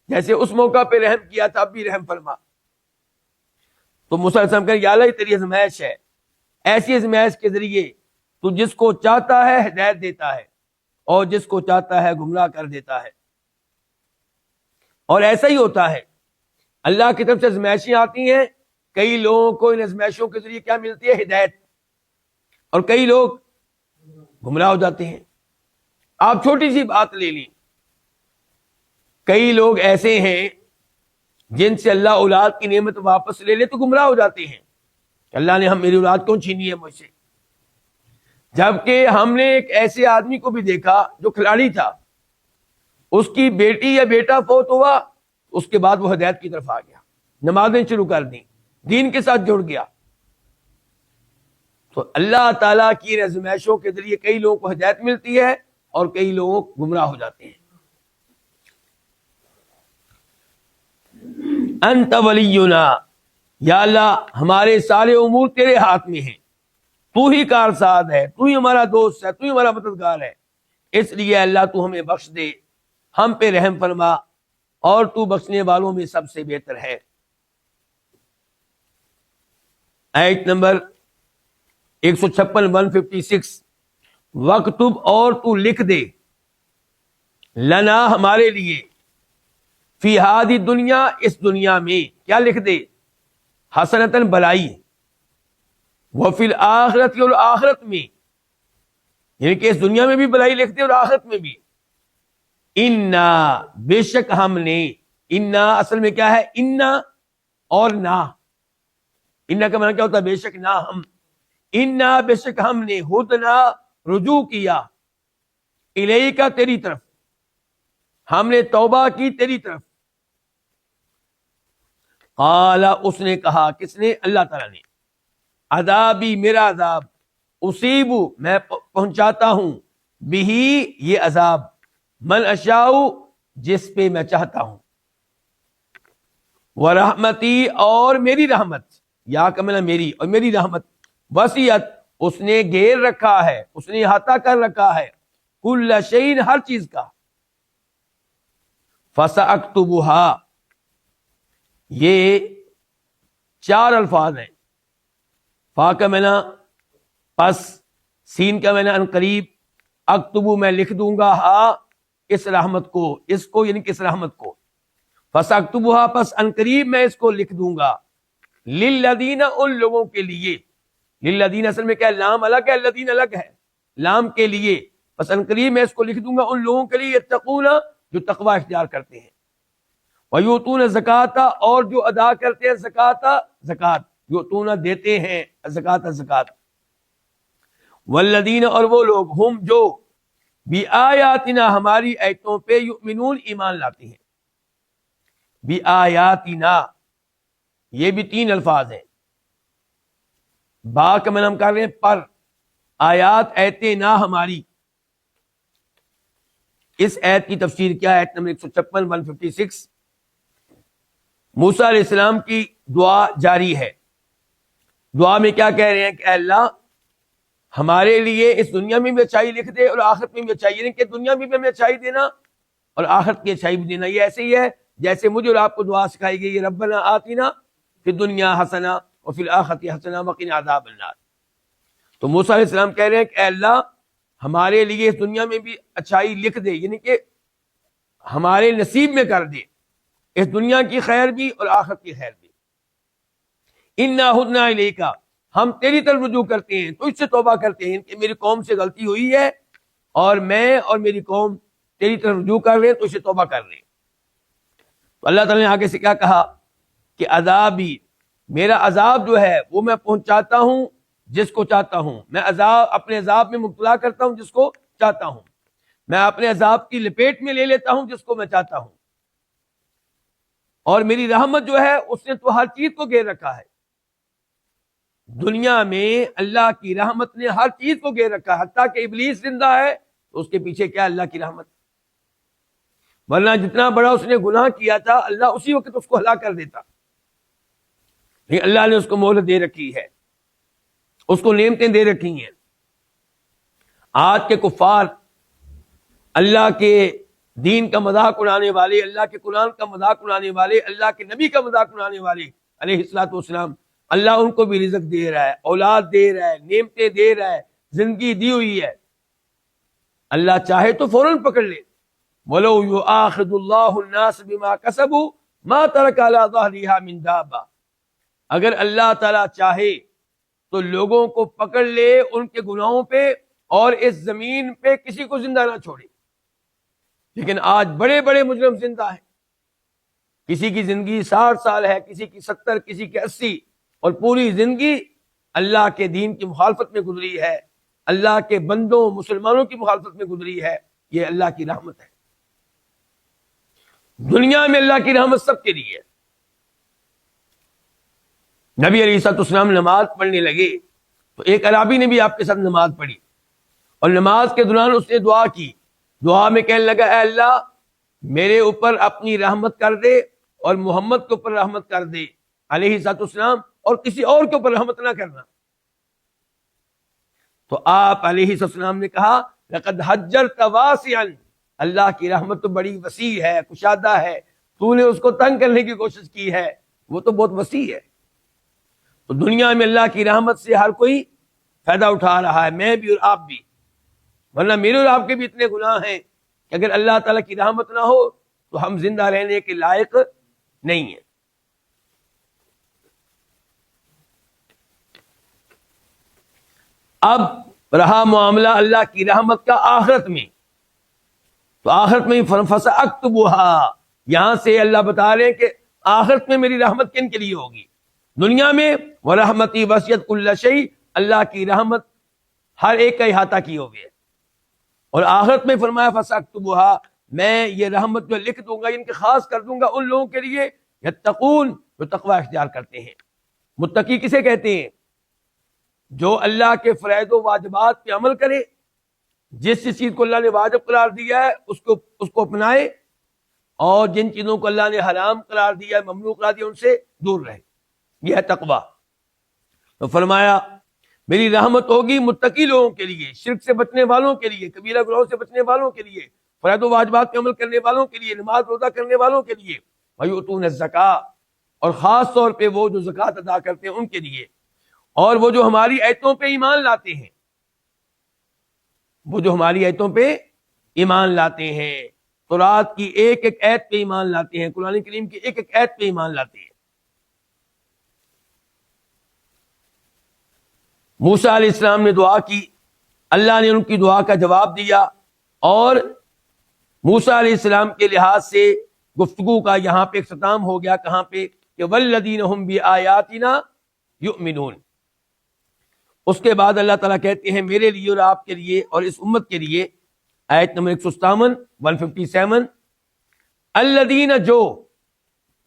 جیسے اس موقع پہ رحم کیا تھا اب بھی رحم فرما۔ تو موسیٰ علیہ السلام کہا یا اللہ یہ تیری آزمائش ہے، ایسی آزمائش کے ذریعے تو جس کو چاہتا ہے ہدایت دیتا ہے اور جس کو چاہتا ہے گمراہ کر دیتا ہے۔ اور ایسا ہی ہوتا ہے، اللہ کی طرف سے آزمائشیں آتی ہیں، کئی لوگوں کو ان آزمائشوں کے ذریعے کیا ملتی ہے؟ ہدایت، اور کئی لوگ گمراہ ہو جاتے ہیں۔ آپ چھوٹی سی بات لے لیں، کئی لوگ ایسے ہیں جن سے اللہ اولاد کی نعمت واپس لے لے تو گمراہ ہو جاتے ہیں، اللہ نے میری اولاد کیوں چھینی ہے مجھ سے؟ جبکہ ہم نے ایک ایسے آدمی کو بھی دیکھا جو کھلاڑی تھا، اس کی بیٹی یا بیٹا فوت ہوا، اس کے بعد وہ ہدایت کی طرف آ گیا، نمازیں شروع کر دیں، دین کے ساتھ جڑ گیا۔ تو اللہ تعالیٰ کی آزمائشوں کے ذریعے کئی لوگوں کو ہدایت ملتی ہے اور کئی لوگ گمراہ ہو جاتے ہیں۔ انت ولینا، یا اللہ ہمارے سارے امور تیرے ہاتھ میں ہیں، تو ہی کارساز ہے، تو ہی ہمارا دوست ہے، تو ہی ہمارا مددگار ہے، اس لیے اللہ تو ہمیں بخش دے، ہم پہ رحم فرما، اور تو بخشنے والوں میں سب سے بہتر ہے۔ آیت نمبر 156 156، وَاکْتُبْ اور تو لکھ دے، لنا ہمارے لیے، فی ہادی دنیا اس دنیا میں، کیا لکھ دے؟ حسنتاً بلائی، وفی الآخرت اور آخرت میں، یعنی کہ اس دنیا میں بھی بلائی لکھ دے اور آخرت میں بھی۔ انا بے شک ہم نے، انا اصل میں کیا ہے؟ انا اور نا، انا کا معنی کیا ہوتا ہے؟ بے شک نہ ہم، انا بے شک ہم نے، ہدنا رجوع کیا، الیکا تیری طرف، ہم نے توبہ کی تیری طرف۔ قال اس نے کہا، کس نے؟ اللہ تعالیٰ نے، عذابی میرا عذاب، اصیب میں پہنچاتا ہوں، بھی یہ عذاب، من اشاء جس پہ میں چاہتا ہوں، ورحمتی اور میری رحمت، یا کمنا میری اور میری رحمت، وسعت اس نے گھیر رکھا ہے، اس نے احاطہ کر رکھا ہے، کل شیء ہر چیز کا، فساکتبھا یہ 4 الفاظ ہیں، فا کا معنی پس، سین کا معنی ان قریب، اکتبو میں لکھ دوں گا، ہا اس رحمت کو، اس کو یعنی کس رحمت کو، فساکتبھا پس ان قریب میں اس کو لکھ دوں گا، للذین ان لوگوں کے لیے، للذین اصل میں کیا ہے، لام الگ ہے، الذین الگ ہے، لام کے لیے، پس ان قریب میں اس کو لکھ دوں گا ان لوگوں کے لیے، یتقون جو تقوی اختیار کرتے ہیں، ویؤتون الزکاۃ اور جو ادا کرتے ہیں زکات، زکات یؤتون دیتے ہیں، زکات زکات، والذین اور وہ لوگ ہم جو بآیاتنا ہماری آیتوں پہ یؤمنون ایمان لاتے ہیں، بآیاتنا یہ بھی 3 الفاظ ہیں، با کا معنی ہم کر رہے ہیں پر، آیات ایتیں نا ہماری، اس ایت کی تفسیر کیا ہے؟ ایت نمبر 156 156، موسیٰ علیہ السلام کی دعا جاری ہے، دعا میں کیا کہہ رہے ہیں کہ اے اللہ ہمارے لیے اس دنیا میں بھی اچھائی لکھ دے اور آخرت میں بھی اچھائی، یعنی کہ دنیا میں بھی ہمیں اچھائی دینا اور آخرت کی اچھائی بھی دینا۔ یہ ایسے ہی ہے جیسے مجھے اور آپ کو دعا سکھائی گئی ہے، ربنا آتنا فی الدنیا حسنہ وفی الآخرۃ حسنہ وقنا عذاب النار۔ تو موسیٰ علیہ السلام کہہ رہے ہیں کہ اے اللہ ہمارے لیے اس دنیا میں بھی اچھائی لکھ دے، یعنی کہ ہمارے نصیب میں کر دے، اس دنیا کی خیر بھی اور آخرت کی خیر بھی۔ انا ہدنا الیک ہم تیری طرف رجوع کرتے ہیں، تو اس سے توبہ کرتے ہیں کہ میری قوم سے غلطی ہوئی ہے اور میں اور میری قوم تیری طرف رجوع کر رہے ہیں، تو اس سے توبہ کر رہے ہیں۔ تو اللہ تعالیٰ نے آگے سے کیا کہا کہ عذابی میرا عذاب جو ہے وہ میں پہنچاتا ہوں جس کو چاہتا ہوں، میں عذاب اپنے عذاب میں مبتلا کرتا ہوں جس کو چاہتا ہوں، میں اپنے عذاب کی لپیٹ میں لے لیتا ہوں جس کو میں چاہتا ہوں، اور میری رحمت جو ہے اس نے تو ہر چیز کو گھیر رکھا ہے۔ دنیا میں اللہ کی رحمت نے ہر چیز کو گھیر رکھا ہے، حتیٰ کہ ابلیس زندہ ہے تو اس کے پیچھے کیا اللہ کی رحمت، ورنہ جتنا بڑا اس نے گناہ کیا تھا اللہ اسی وقت اس کو ہلاک کر دیتا، لیکن اللہ نے اس کو مہلت دے رکھی ہے، اس کو نعمتیں دے رکھی ہیں۔ آج کے کفار، اللہ کے دین کا مذاق اڑانے والے، اللہ کے قرآن کا مذاق اڑانے والے، اللہ کے نبی کا مذاق اڑانے والے علیہ الصلوۃ والسلام، اللہ ان کو بھی رزق دے رہا ہے، اولاد دے رہا ہے، نعمتیں دے رہا ہے، زندگی دی ہوئی ہے، اللہ چاہے تو فوراً پکڑ لے۔ وَلَوْ يُؤَاخِذُ اللَّهُ النَّاسَ بِمَا كَسَبُوا مَا تَرَكَ عَلَىٰ ظَهْرِهَا مِن دَابَّةٍ، اگر اللہ تعالیٰ چاہے تو لوگوں کو پکڑ لے ان کے گناہوں پہ اور اس زمین پہ کسی کو زندہ نہ چھوڑے، لیکن آج بڑے بڑے مجرم زندہ ہیں، کسی کی زندگی 60 سال ہے، کسی کی 70، کسی کی 80، اور پوری زندگی اللہ کے دین کی مخالفت میں گزری ہے، اللہ کے بندوں مسلمانوں کی مخالفت میں گزری ہے۔ یہ اللہ کی رحمت ہے، دنیا میں اللہ کی رحمت سب کے لیے ہے۔ نبی علیہ الصلوۃ والسلام نماز پڑھنے لگے تو ایک عرابی نے بھی آپ کے ساتھ نماز پڑھی، اور نماز کے دوران اس نے دعا کی، دعا میں کہنے لگا اے اللہ میرے اوپر اپنی رحمت کر دے اور محمد کے اوپر رحمت کر دے علیہ الصلوۃ والسلام، اور کسی اور کے اوپر رحمت نہ کرنا۔ تو آپ علیہ الصلوۃ والسلام نے کہا لقد حجرت واسعا، اللہ کی رحمت تو بڑی وسیع ہے، کشادہ ہے، تو نے اس کو تنگ کرنے کی کوشش کی ہے، وہ تو بہت وسیع ہے۔ تو دنیا میں اللہ کی رحمت سے ہر کوئی فائدہ اٹھا رہا ہے، میں بھی اور آپ بھی، ورنہ میرے اور آپ کے بھی اتنے گناہ ہیں کہ اگر اللہ تعالیٰ کی رحمت نہ ہو تو ہم زندہ رہنے کے لائق نہیں ہیں۔ اب رہا معاملہ اللہ کی رحمت کا آخرت میں، تو آخرت میں فَسَأَكْتُبُهَا، یہاں سے اللہ بتا رہے ہیں کہ آخرت میں میری رحمت کن کے لیے ہوگی۔ دنیا میں وَرَحْمَتِي وَسِعَتْ كُلَّ شَيْءٍ، اللہ کی رحمت ہر ایک کا احاطہ کی ہوگی، اور آخرت میں فرمایا فَسَأَكْتُبُهَا، میں یہ رحمت جو لکھ دوں گا، ان کے خاص کر دوں گا ان لوگوں کے لیے یتقون، جو تقوی اختیار کرتے ہیں۔ متقی کسے کہتے ہیں؟ جو اللہ کے فرائض و واجبات پہ عمل کرے جس چیز کو اللہ نے واجب قرار دیا ہے اس کو اپنائے، اور جن چیزوں کو اللہ نے حرام قرار دیا ہے، ممنوع قرار دیا، ان سے دور رہے. یہ ہے تقویٰ. تو فرمایا میری رحمت ہوگی متقی لوگوں کے لیے، شرک سے بچنے والوں کے لیے، کبیرہ گناہوں سے بچنے والوں کے لیے، فرائض و واجبات پہ عمل کرنے والوں کے لیے، نماز روزہ کرنے والوں کے لیے، وَيُؤْتُونَ الزَّكَاةَ، اور خاص طور پہ وہ جو زکوٰۃ ادا کرتے ہیں ان کے لیے، اور وہ جو ہماری آیتوں پہ ایمان لاتے ہیں، وہ جو ہماری آیتوں پہ ایمان لاتے ہیں، تورات کی ایک ایک آیت پہ ایمان لاتے ہیں، قرآن کریم کی ایک ایک آیت پہ ایمان لاتے ہیں. موسیٰ علیہ السلام نے دعا کی، اللہ نے ان کی دعا کا جواب دیا، اور موسیٰ علیہ السلام کے لحاظ سے گفتگو کا یہاں پہ اختتام ہو گیا. کہاں پہ؟ کہ وَالَّذِينَ هُمْ بِآيَاتِنَا يُؤْمِنُونَ. اس کے بعد اللہ تعالیٰ کہتے ہیں میرے لیے اور آپ کے لیے اور اس امت کے لیے، آیت نمبر 157 157، الذین جو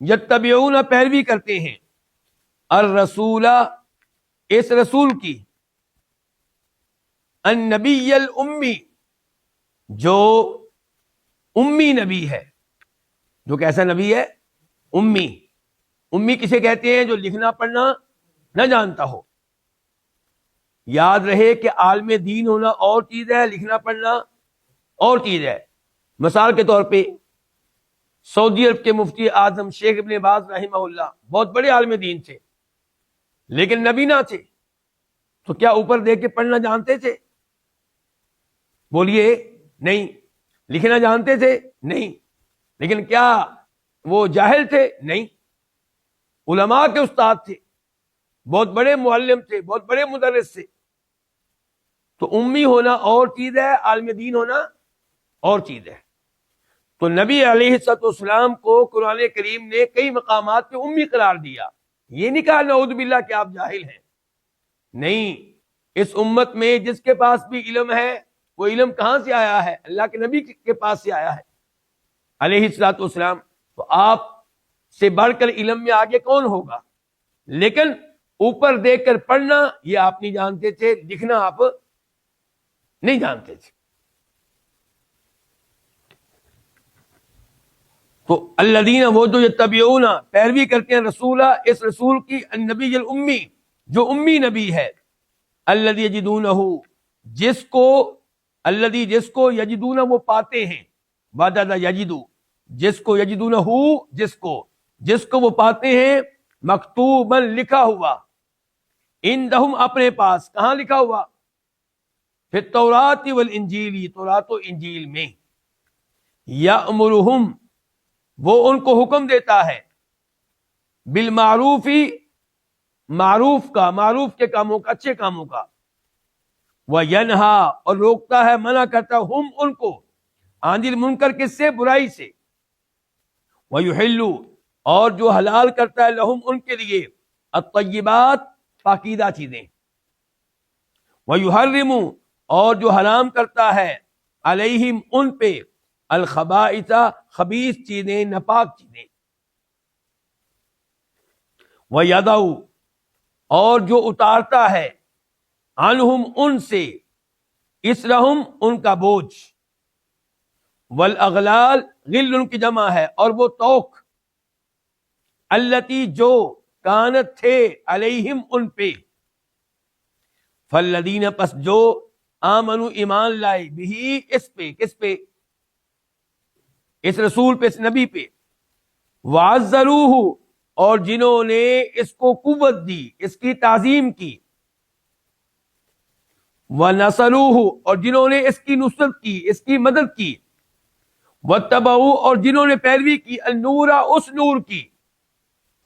یتبعون پیروی کرتے ہیں، الرسول اس رسول کی، النبی الامی جو امی نبی ہے. جو کیسا نبی ہے؟ امی. امی کسے کہتے ہیں؟ جو لکھنا پڑھنا نہ جانتا ہو. یاد رہے کہ عالم دین ہونا اور چیز ہے، لکھنا پڑھنا اور چیز ہے. مثال کے طور پہ سعودی عرب کے مفتی اعظم شیخ ابن باز رحمہ اللہ بہت بڑے عالم دین تھے، لیکن نبی نہ تھے. تو کیا اوپر دیکھ کے پڑھنا جانتے تھے؟ بولیے نہیں. لکھنا جانتے تھے؟ نہیں. لیکن کیا وہ جاہل تھے؟ نہیں. علماء کے استاد تھے، بہت بڑے معلم تھے، بہت بڑے مدرس تھے. تو امی ہونا اور چیز ہے، عالم دین ہونا اور چیز ہے. تو نبی علیہ الصلوۃ والسلام کو قرآن کریم نے کئی مقامات پہ امی قرار دیا. یہ نہیں کہا نعوذ باللہ کہ آپ جاہل ہیں. نہیں، اس امت میں جس کے پاس بھی علم ہے، وہ علم کہاں سے آیا ہے؟ اللہ کے نبی کے پاس سے آیا ہے علیہ الصلوۃ والسلام. تو آپ سے بڑھ کر علم میں آگے کون ہوگا؟ لیکن اوپر دیکھ کر پڑھنا یہ آپ نہیں جانتے تھے، لکھنا آپ نہیں جانتے تھے. تو الذین وہ جو یتبعون پیروی کرتے ہیں رسولہ اس رسول کی، النبی الامی جو امی نبی ہے، الذی یجدونہ جس کو یجدون وہ پاتے ہیں، وجد یجدو جس کو یجدونہ جس کو وہ پاتے ہیں، مکتوبا لکھا ہوا، عندہم اپنے پاس. کہاں لکھا ہوا؟ فی التوراۃ والانجیل تورات و انجیل میں. یأمرہم وہ ان کو حکم دیتا ہے، بالمعروف معروف کے کاموں کا، اچھے کاموں کا، وینہا اور روکتا ہے، منع کرتا ہم ان کو، عن المنکر کس سے؟ برائی سے، ویحل اور جو حلال کرتا ہے، لہم ان کے لیے، الطیبات پاکیزہ چیزیں، ویحرم اور جو حرام کرتا ہے، علیہم ان پہ، الخبائث خبیث چیزیں، ناپاک چیزیں، ویضع اور جو اتارتا ہے، عنہم ان سے، اسرہم ان کا بوجھ، والاغلال غل ان کی جمع ہے، اور وہ توق، التی جو کانت تھے، علیہم ان پہ، فالذین پس جو آمنوا ایمان لائے، بھی اس پہ، کس پہ؟ اس رسول پہ، اس نبی پہ، وعزروہ اور جنہوں نے اس کو قوت دی، اس کی تعظیم کی، وَنَصَرُوهُ اور جنہوں نے اس کی نصرت کی، اس کی مدد کی، وَاتَّبَعُوا اور جنہوں نے پیروی کی، النور اس نور کی،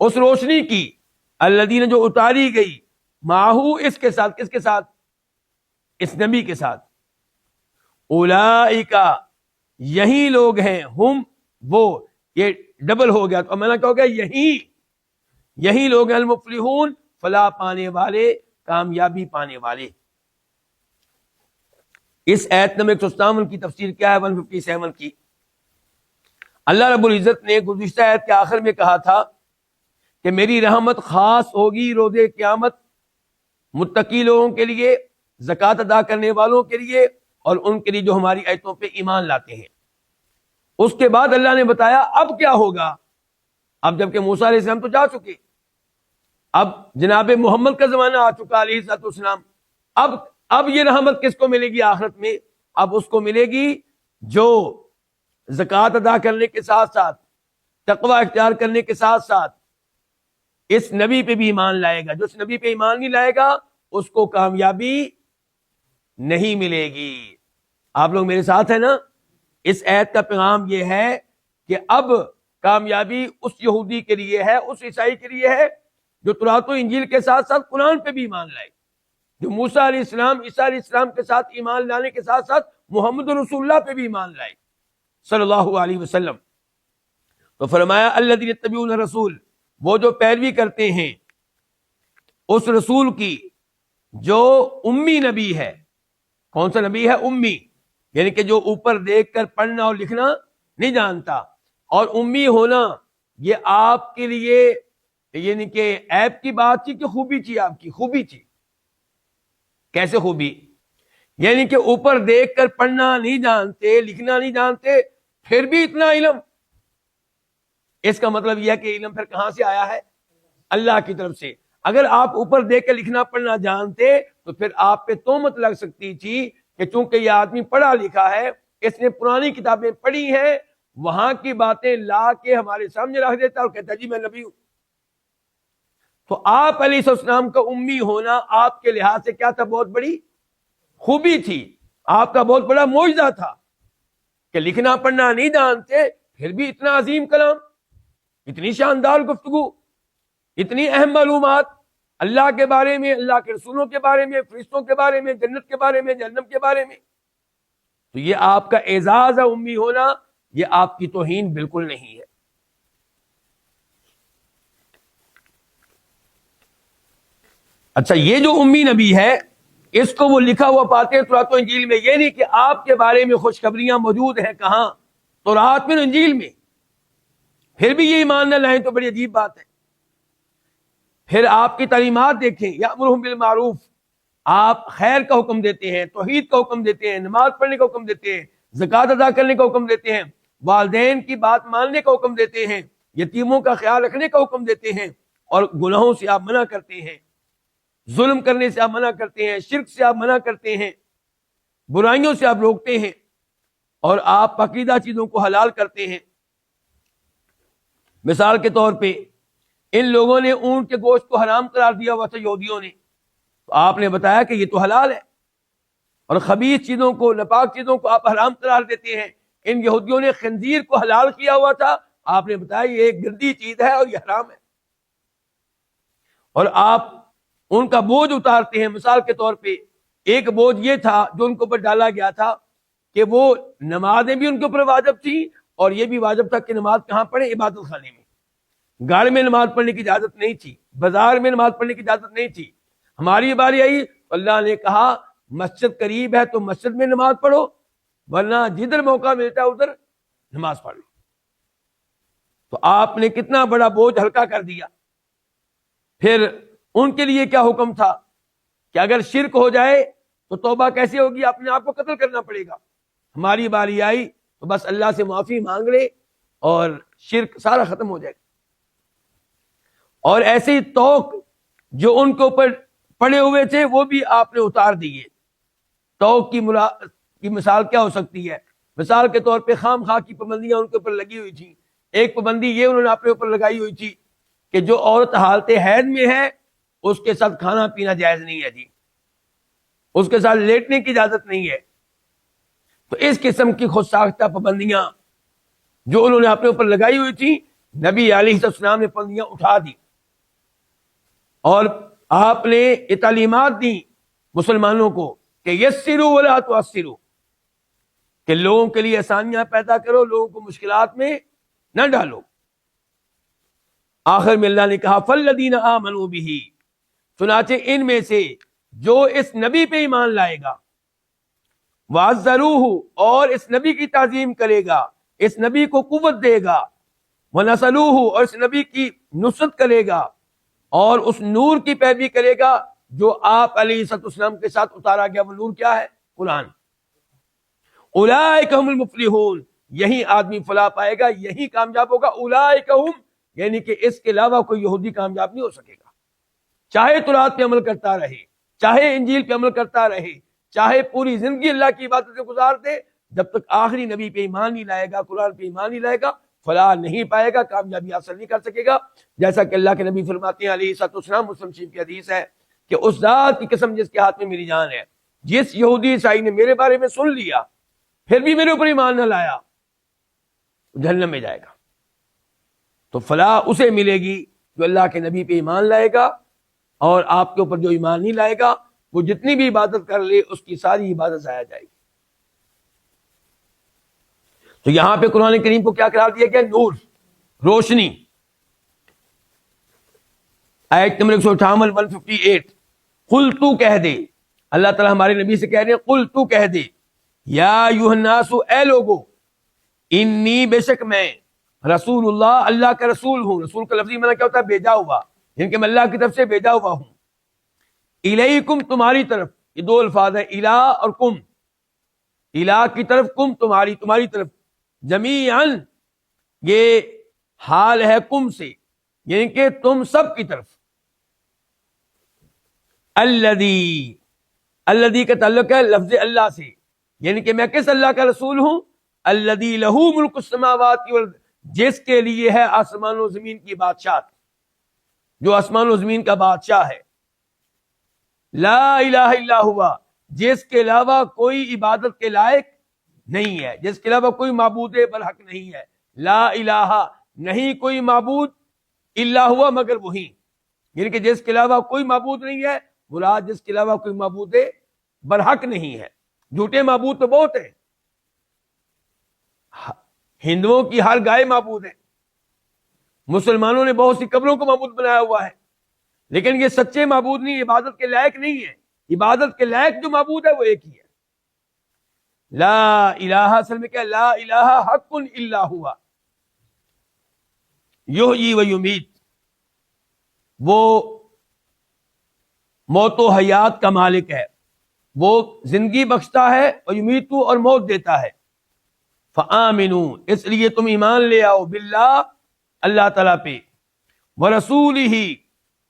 اس روشنی کی، الذین جو اتاری گئی، معہو اس کے ساتھ، کس کے ساتھ؟ اس نبی کے ساتھ، اولئک یہی لوگ ہیں، ہم وہ، یہ ڈبل ہو گیا تو میں نے کہا گیا یہی لوگ ہیں، المفلحون فلاح پانے والے، کامیابی پانے والے. اس آیت نمبر 157 کی تفسیر کیا ہے؟ 157 کی. اللہ رب العزت نے گزشتہ آیت کے آخر میں کہا تھا کہ میری رحمت خاص ہوگی روز قیامت متقی لوگوں کے لیے، زکوٰۃ ادا کرنے والوں کے لیے اور ان کے لیے جو ہماری آیتوں پہ ایمان لاتے ہیں۔ اس کے بعد اللہ نے بتایا اب کیا ہوگا۔ اب جبکہ موسیٰ علیہ السلام تو جا چکے، اب جناب محمد کا زمانہ آ چکا علیہ الصلوۃ والسلام، اب یہ رحمت کس کو ملے گی آخرت میں؟ اب اس کو ملے گی جو زکوٰۃ ادا کرنے کے ساتھ ساتھ، تقوی اختیار کرنے کے ساتھ ساتھ اس نبی پہ بھی ایمان لائے گا۔ جو اس نبی پہ ایمان نہیں لائے گا اس کو کامیابی نہیں ملے گی۔ آپ لوگ میرے ساتھ ہیں نا؟ اس آیت کا پیغام یہ ہے کہ اب کامیابی اس یہودی کے لیے ہے، اس عیسائی کے لیے ہے جو تورات و انجیل کے ساتھ ساتھ قرآن پہ بھی ایمان لائے، جو موسیٰ علیہ السلام، عیسیٰ علیہ السلام کے ساتھ ایمان لانے کے ساتھ ساتھ محمد رسول اللہ پہ بھی ایمان لائے صلی اللہ علیہ وسلم۔ تو فرمایا الذین یتبعون الرسول، وہ جو پیروی کرتے ہیں اس رسول کی جو امی نبی ہے۔ کون سا نبی ہے؟ امی، یعنی کہ جو اوپر دیکھ کر پڑھنا اور لکھنا نہیں جانتا۔ اور امی ہونا یہ آپ کے لیے یعنی کہ عیب کی بات تھی کہ خوبی تھی؟ آپ کی خوبی تھی۔ کیسے خوبی؟ یعنی کہ اوپر دیکھ کر پڑھنا نہیں جانتے، لکھنا نہیں جانتے، پھر بھی اتنا علم۔ اس کا مطلب یہ ہے کہ علم پھر کہاں سے آیا ہے؟ اللہ کی طرف سے۔ اگر آپ اوپر دیکھ کے لکھنا پڑھنا جانتے تو پھر آپ پہ تہمت لگ سکتی تھی کہ چونکہ یہ آدمی پڑھا لکھا ہے، اس نے پرانی کتابیں پڑھی ہیں، وہاں کی باتیں لا کے ہمارے سامنے رکھ دیتا اور کہتا جی میں نبی ہوں۔ تو آپ علیہ السلام کا امی ہونا آپ کے لحاظ سے کیا تھا؟ بہت بڑی خوبی تھی، آپ کا بہت بڑا معجزہ تھا کہ لکھنا پڑھنا نہیں جانتے پھر بھی اتنا عظیم کلام، اتنی شاندار گفتگو، اتنی اہم معلومات اللہ کے بارے میں، اللہ کے رسولوں کے بارے میں، فرشتوں کے بارے میں، جنت کے بارے میں، جہنم کے بارے میں۔ تو یہ آپ کا اعزاز ہے امی ہونا، یہ آپ کی توہین بالکل نہیں ہے۔ اچھا، یہ جو امی نبی ہے اس کو وہ لکھا ہوا پاتے ہیں تورات و انجیل میں۔ یہ نہیں کہ آپ کے بارے میں خوشخبریاں موجود ہیں کہاں؟ تورات میں، انجیل میں، پھر بھی یہ ایمان نہ لائیں تو بڑی عجیب بات ہے۔ پھر آپ کی تعلیمات دیکھیں، یأمرہم بالمعروف، آپ خیر کا حکم دیتے ہیں، توحید کا حکم دیتے ہیں، نماز پڑھنے کا حکم دیتے ہیں، زکوٰۃ ادا کرنے کا حکم دیتے ہیں، والدین کی بات ماننے کا حکم دیتے ہیں، یتیموں کا خیال رکھنے کا حکم دیتے ہیں، اور گناہوں سے آپ منع کرتے ہیں، ظلم کرنے سے آپ منع کرتے ہیں، شرک سے آپ منع کرتے ہیں، برائیوں سے آپ روکتے ہیں، اور آپ پاکیزہ چیزوں کو حلال کرتے ہیں۔ مثال کے طور پہ ان لوگوں نے اونٹ کے گوشت کو حرام قرار دیا ہوا تھا یہودیوں نے، تو آپ نے بتایا کہ یہ تو حلال ہے، اور خبیث چیزوں کو، ناپاک چیزوں کو آپ حرام قرار دیتے ہیں۔ ان یہودیوں نے خنزیر کو حلال کیا ہوا تھا، آپ نے بتایا یہ ایک گندی چیز ہے اور یہ حرام ہے، اور آپ ان کا بوجھ اتارتے ہیں۔ مثال کے طور پہ ایک بوجھ یہ تھا جو ان کے اوپر ڈالا گیا تھا کہ وہ نمازیں بھی ان کے اوپر واجب تھی، اور یہ بھی واجب تھا کہ نماز کہاں پڑھیں؟ عبادت خانے میں۔ گھر میں نماز پڑھنے کی اجازت نہیں تھی، بازار میں نماز پڑھنے کی اجازت نہیں تھی۔ ہماری باری آئی، اللہ نے کہا مسجد قریب ہے تو مسجد میں نماز پڑھو، ورنہ جدھر موقع ملتا ہے ادھر نماز پڑھ لو۔ تو آپ نے کتنا بڑا بوجھ ہلکا کر دیا۔ پھر ان کے لیے کیا حکم تھا کہ اگر شرک ہو جائے تو توبہ کیسے ہوگی؟ اپنے آپ کو قتل کرنا پڑے گا۔ ہماری باری آئی تو بس اللہ سے معافی مانگ لے اور شرک سارا ختم ہو جائے گا۔ اور ایسے ہی توق جو ان کے اوپر پڑے ہوئے تھے وہ بھی آپ نے اتار دیے۔ توق کی مثال کیا ہو سکتی ہے؟ مثال کے طور پہ خام خواہ کی پابندیاں ان کے اوپر لگی ہوئی تھیں۔ ایک پابندی یہ انہوں نے اپنے اوپر لگائی ہوئی تھی کہ جو عورت حالت حیض میں ہے اس کے ساتھ کھانا پینا جائز نہیں ہے جی، اس کے ساتھ لیٹنے کی اجازت نہیں ہے۔ تو اس قسم کی خود ساختہ پابندیاں جو انہوں نے اپنے اوپر لگائی ہوئی تھی، نبی علیہ السلام نے پابندیاں اٹھا دی، اور آپ نے یہ تعلیمات دی مسلمانوں کو کہ یسروا ولا تعسروا، کہ لوگوں کے لیے آسانیاں پیدا کرو، لوگوں کو مشکلات میں نہ ڈالو۔ آخر میں اللہ نے کہا فالذین آمنوا بہ، چنانچہ ان میں سے جو اس نبی پہ ایمان لائے گا، وعزروہ، اور اس نبی کی تعظیم کرے گا، اس نبی کو قوت دے گا، ونصروہ، اور اس نبی کی نصرت کرے گا، اور اس نور کی پیروی کرے گا جو آپ علیہ السلام کے ساتھ اتارا گیا۔ وہ نور کیا ہے؟ قرآن۔ اولئک هم المفلحون، یہی آدمی فلاح پائے گا، یہی کامیاب ہوگا. اولئک هم یعنی کہ اس کے علاوہ کوئی یہودی کامیاب نہیں ہو سکے گا، چاہے تورات پہ عمل کرتا رہے، چاہے انجیل پہ عمل کرتا رہے، چاہے پوری زندگی اللہ کی عبادت سے گزار دے، جب تک آخری نبی پہ ایمان نہیں لائے گا، قرآن پہ ایمان نہیں لائے گا، فلاح نہیں پائے گا، کامیابی حاصل نہیں کر سکے گا. جیسا کہ اللہ کے نبی فرماتے ہیں علیہ الصلوۃ والسلام، مسلم شریف کی حدیث ہے کہ اس ذات کی قسم جس کے ہاتھ میں میری جان ہے، جس یہودی عیسائی نے میرے بارے میں سن لیا پھر بھی میرے اوپر ایمان نہ لایا، جہنم میں جائے گا. تو فلاح اسے ملے گی جو اللہ کے نبی پہ ایمان لائے گا، اور آپ کے اوپر جو ایمان نہیں لائے گا وہ جتنی بھی عبادت کر لے اس کی ساری عبادت ضائع جائے گی. تو یہاں پہ قرآن کریم کو کیا قرار دیا گیا؟ نور، روشنی. آیت نمبر 158 158 قل تو کہہ دے، اللہ تعالیٰ ہمارے نبی سے کہہ رہے ہیں قل تو کہہ دے، یا ایھا الناس اے لوگو، انی بے شک میں رسول اللہ اللہ کا رسول ہوں. رسول کا لفظی معنی کیا ہوتا ہے؟ بھیجا ہوا، یعنی کہ میں اللہ کی طرف سے بھیجا ہوا ہوں. الیکم تمہاری طرف، یہ دو الفاظ ہیں، الہ اور کم. الہ کی طرف، کم تمہاری طرف. جمیعاً یہ حال ہے کم سے، یعنی کہ تم سب کی طرف. الذی کا تعلق ہے لفظ اللہ سے، یعنی کہ میں کس اللہ کا رسول ہوں؟ الذی لہ ملک السماوات والارض، جس کے لیے ہے آسمان و زمین کی بادشاہت، جو آسمان و زمین کا بادشاہ ہے. لا الہ الا ہوا، جس کے علاوہ کوئی عبادت کے لائق نہیں ہے، جس کے علاوہ کوئی معبود برحق نہیں ہے. لا الہ، نہیں کوئی معبود، الا ہوا، مگر وہی، یعنی کہ جس کے علاوہ کوئی معبود نہیں ہے، مراد جس کے علاوہ کوئی معبود برحق نہیں ہے. جھوٹے معبود تو بہت ہیں، ہندوؤں کی ہر گائے معبود ہے، مسلمانوں نے بہت سی قبروں کو معبود بنایا ہوا ہے، لیکن یہ سچے معبود نہیں، عبادت کے لائق نہیں ہے. عبادت کے لائق جو معبود ہے وہ ایک ہی ہے. لا الہ اصل میں کیا؟ لا الہ حق الا ہوا یحیی و یمیت، وہ موت و حیات کا مالک ہے، وہ زندگی بخشتا ہے، اور یمیتو، اور موت دیتا ہے. فآمنوا، اس لیے تم ایمان لے آؤ، باللہ، اللہ تعالیٰ پہ، ورسولہ،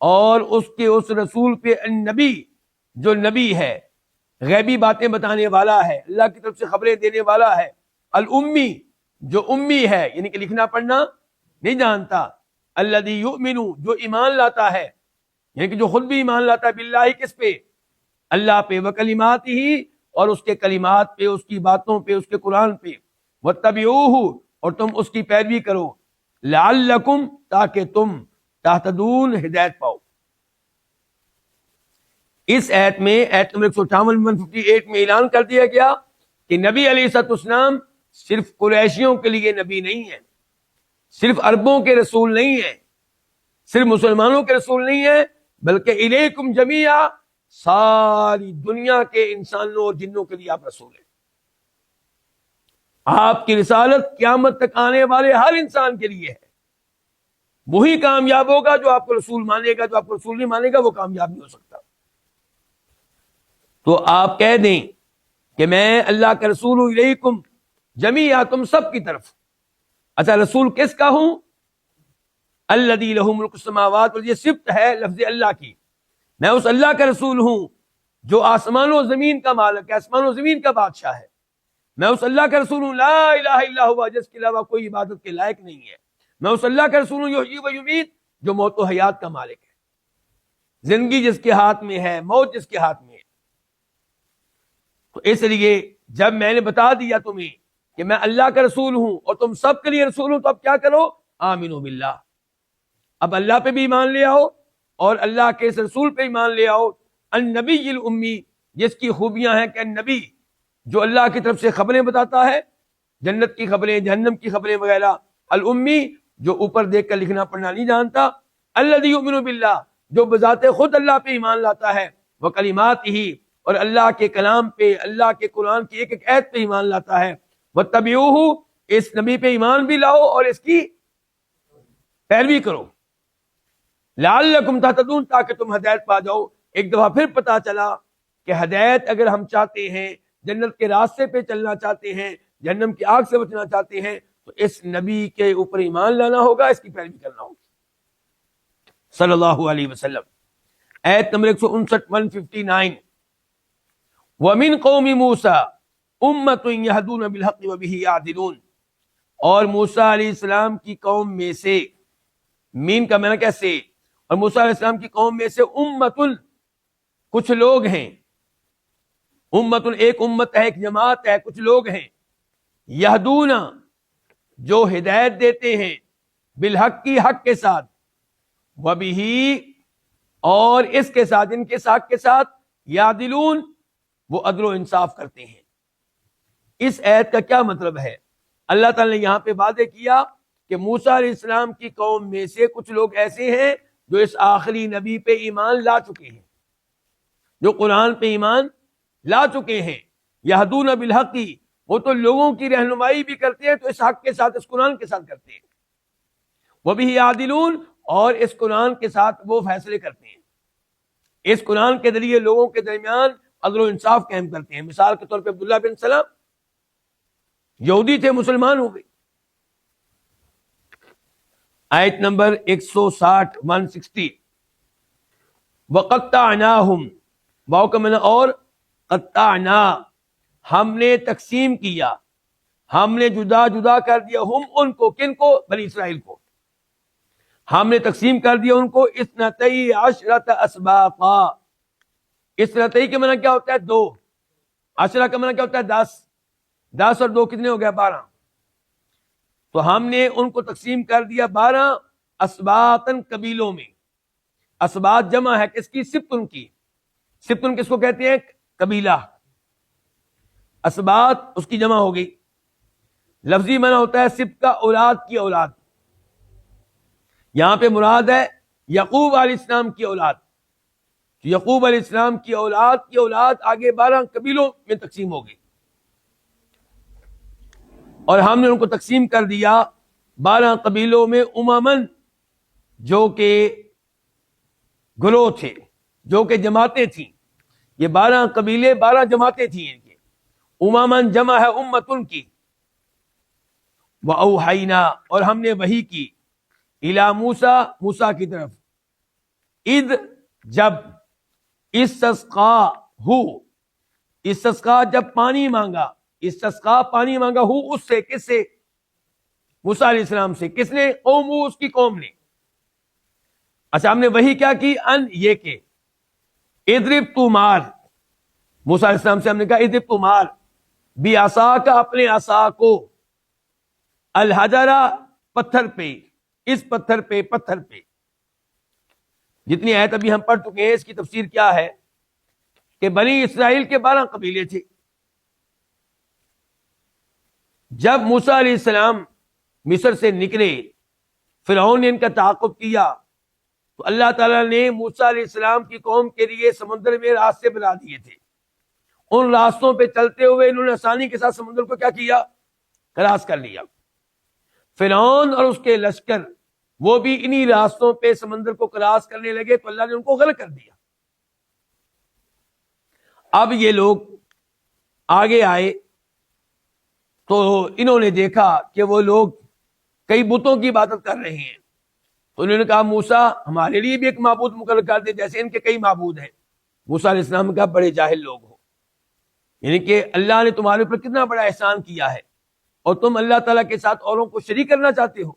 اور اس رسول پہ، النبی، جو نبی ہے، غیبی باتیں بتانے والا ہے، اللہ کی طرف سے خبریں دینے والا ہے. الامی، جو امی ہے، یعنی کہ لکھنا پڑھنا نہیں جانتا. الذی یؤمن، جو ایمان لاتا ہے، یعنی کہ جو خود بھی ایمان لاتا ہے، باللہ، کس پہ؟ اللہ پہ، وکلماتہ، اور اس کے کلمات پہ، اس کی باتوں پہ، اس کے قرآن پہ. واتبعوہ، اور تم اس کی پیروی کرو. لعلکم، تاکہ تم تہتدون، ہدایت پاؤ. اس ایت میں، ایت نمبر 158 158 میں اعلان کر دیا گیا کہ نبی علیہ الصلوۃ والسلام صرف قریشیوں کے لیے نبی نہیں ہے، صرف عربوں کے رسول نہیں ہے، صرف مسلمانوں کے رسول نہیں ہے، بلکہ الیکم جمیعا، ساری دنیا کے انسانوں اور جنوں کے لیے آپ رسول ہیں. آپ کی رسالت قیامت تک آنے والے ہر انسان کے لیے ہے. وہی کامیاب ہوگا جو آپ کو رسول مانے گا، جو آپ کو رسول نہیں مانے گا وہ کامیاب نہیں ہو سکتا. تو آپ کہہ دیں کہ میں اللہ کا رسول ہوں، الیکم جمیعا، تم سب کی طرف. اچھا، رسول کس کا ہوں؟ الذی لہ ملک السماوات، یہ صفت ہے لفظ اللہ کی. میں اس اللہ کا رسول ہوں جو آسمان و زمین کا مالک ہے، آسمان و زمین کا بادشاہ ہے. میں اس اللہ کا رسول ہوں، لا الہ الا ہوا، جس کے علاوہ کوئی عبادت کے لائق نہیں ہے. میں اس اللہ کا رسول ہوں، یحیی و یمیت، جو موت و حیات کا مالک ہے. زندگی جس کے ہاتھ میں ہے، موت جس کے ہاتھ میں ہے. تو اس لیے جب میں نے بتا دیا تمہیں کہ میں اللہ کا رسول ہوں اور تم سب کے لیے رسول ہوں، تو اب کیا کرو؟ آمنو باللہ، اب اللہ پہ بھی ایمان لے آؤ، اور اللہ کے اس رسول پہ ایمان لے آؤ. النبی الامی، جس کی خوبیاں ہیں کہ النبی، جو اللہ کی طرف سے خبریں بتاتا ہے، جنت کی خبریں، جہنم کی خبریں وغیرہ. الامی، جو اوپر دیکھ کر لکھنا پڑھنا نہیں جانتا. الذی یؤمن باللہ، جو بذات خود اللہ پہ ایمان لاتا ہے. وکلماتہ، اور اللہ کے کلام پہ، اللہ کے قرآن کی ایک ایک آیت پہ ایمان لاتا ہے. واتبعوہ، اس نبی پہ ایمان بھی لاؤ اور اس کی پیروی کرو. لعلکم تہتدون، تاکہ تم ہدایت پا جاؤ. ایک دفعہ پھر پتا چلا کہ ہدایت اگر ہم چاہتے ہیں، جنت کے راستے پہ چلنا چاہتے ہیں، جہنم کی آگ سے بچنا چاہتے ہیں، تو اس نبی کے اوپر ایمان لانا ہوگا، اس کی پیروی کرنا ہوگی صلی اللہ علیہ وسلم۔ آیت نمبر 159 159، وَمِن قَوْمِ مُوسَىٰ أُمَّةٌ يَهْدُونَ بِالْحَقِّ وَبِهِ يَعْدِلُونَ، اور موسیٰ علیہ السلام کی قوم میں سے، مین کا معنی کیسے، اور موسیٰ علیہ السلام کی قوم میں سے امتن، کچھ لوگ ہیں، امتن ایک امت ہے، ایک جماعت ہے، کچھ لوگ ہیں، یہدون جو ہدایت دیتے ہیں، بالحق کی حق کے ساتھ، وبہ اور اس کے ساتھ، ان کے ساتھ یعدلون وہ عدل و انصاف کرتے ہیں۔ اس آیت کا کیا مطلب ہے؟ اللہ تعالی نے یہاں پہ واضح کیا کہ موسیٰ علیہ السلام کی قوم میں سے کچھ لوگ ایسے ہیں جو اس آخری نبی پہ ایمان لا چکے ہیں، جو قرآن پہ ایمان لا چکے ہیں، یہدون بالحق، وہ تو لوگوں کی رہنمائی بھی کرتے ہیں تو اس حق کے ساتھ، اس قرآن کے ساتھ کرتے ہیں، وبہ یعدلون اور اس قرآن کے ساتھ وہ فیصلے کرتے ہیں، اس قرآن کے ذریعے لوگوں کے درمیان عدل و انصاف قائم کرتے ہیں۔ مثال کے طور پہ عبداللہ بن سلام یہودی تھے، مسلمان ہو گئے۔ آیت نمبر 160 160، وَقَطَّعْنَاهُمْ، واو کا معنی اور، قطعنا ہم نے تقسیم کیا، ہم نے جدا جدا کر دیا، ہم ان کو، کن کو؟ بنی اسرائیل کو، ہم نے تقسیم کر دیا ان کو، اثنتئی عشرۃ اسباطا، اثنتئی کے معنی کیا ہوتا ہے؟ دو، عشرہ کا معنی کیا ہوتا ہے؟ 10، 10 اور 2 کتنے ہو گیا؟ 12۔ تو ہم نے ان کو تقسیم کر دیا 12 اسباطن، قبیلوں میں۔ اسباط جمع ہے کس کی؟ سبتن کی۔ سبتن کس کو کہتے ہیں؟ قبیلہ۔ اسباط اس کی جمع ہو گئی، لفظی معنی ہوتا ہے سبت کا اولاد کی اولاد، یہاں پہ مراد ہے یعقوب علیہ السلام کی اولاد، یعقوب علیہ السلام کی اولاد آگے 12 قبیلوں میں تقسیم ہو گئی، اور ہم نے ان کو تقسیم کر دیا 12 قبیلوں میں، اممن جو کہ گروہ تھے، جو کہ جماعتیں تھیں، یہ 12 قبیلے 12 جماعتیں تھیں ان کے، اممن جمع ہے امتن کی، وَأَوْحَيْنَا اور ہم نے وحی کی، اِلَى موسیٰ موسیٰ کی طرف، اِذ جب، استسقاہ استسقاء جب پانی مانگا، استسقاء پانی مانگا، ہو اس سے، کس سے؟ موسیٰ علیہ السلام سے۔ کس نے؟ قوم، اس کی قوم نے۔ اچھا ہم نے وہی کیا کی؟ ان یہ کہ اضرب تو مار، موسیٰ علیہ السلام سے ہم نے کہا اضرب تو مار، بعصاک اپنے عصا کو، الحجرہ پتھر پہ، اس پتھر پہ، پتھر پہ۔ جتنی آیت ابھی ہم پڑھ چکے ہیں اس کی تفسیر کیا ہے کہ بنی اسرائیل کے 12 قبیلے تھے، جب موسیٰ علیہ السلام مصر سے نکلے، فرعون نے ان کا تعاقب کیا، تو اللہ تعالیٰ نے موسیٰ علیہ السلام کی قوم کے لیے سمندر میں راستے بنا دیے تھے، ان راستوں پہ چلتے ہوئے انہوں نے آسانی کے ساتھ سمندر کو کیا کیا؟ کراس کر لیا۔ فرعون اور اس کے لشکر وہ بھی انہی راستوں پہ سمندر کو کراس کرنے لگے، تو اللہ نے ان کو غرق کر دیا۔ اب یہ لوگ آگے آئے تو انہوں نے دیکھا کہ وہ لوگ کئی بتوں کی عبادت کر رہے ہیں، تو انہوں نے کہا موسیٰ ہمارے لیے بھی ایک معبود مقرر کر دے جیسے ان کے کئی معبود ہیں۔ موسیٰ علیہ السلام نے کہا بڑے جاہل لوگ ہو، یعنی کہ اللہ نے تمہارے اوپر کتنا بڑا احسان کیا ہے اور تم اللہ تعالیٰ کے ساتھ اوروں کو شریک کرنا چاہتے ہو۔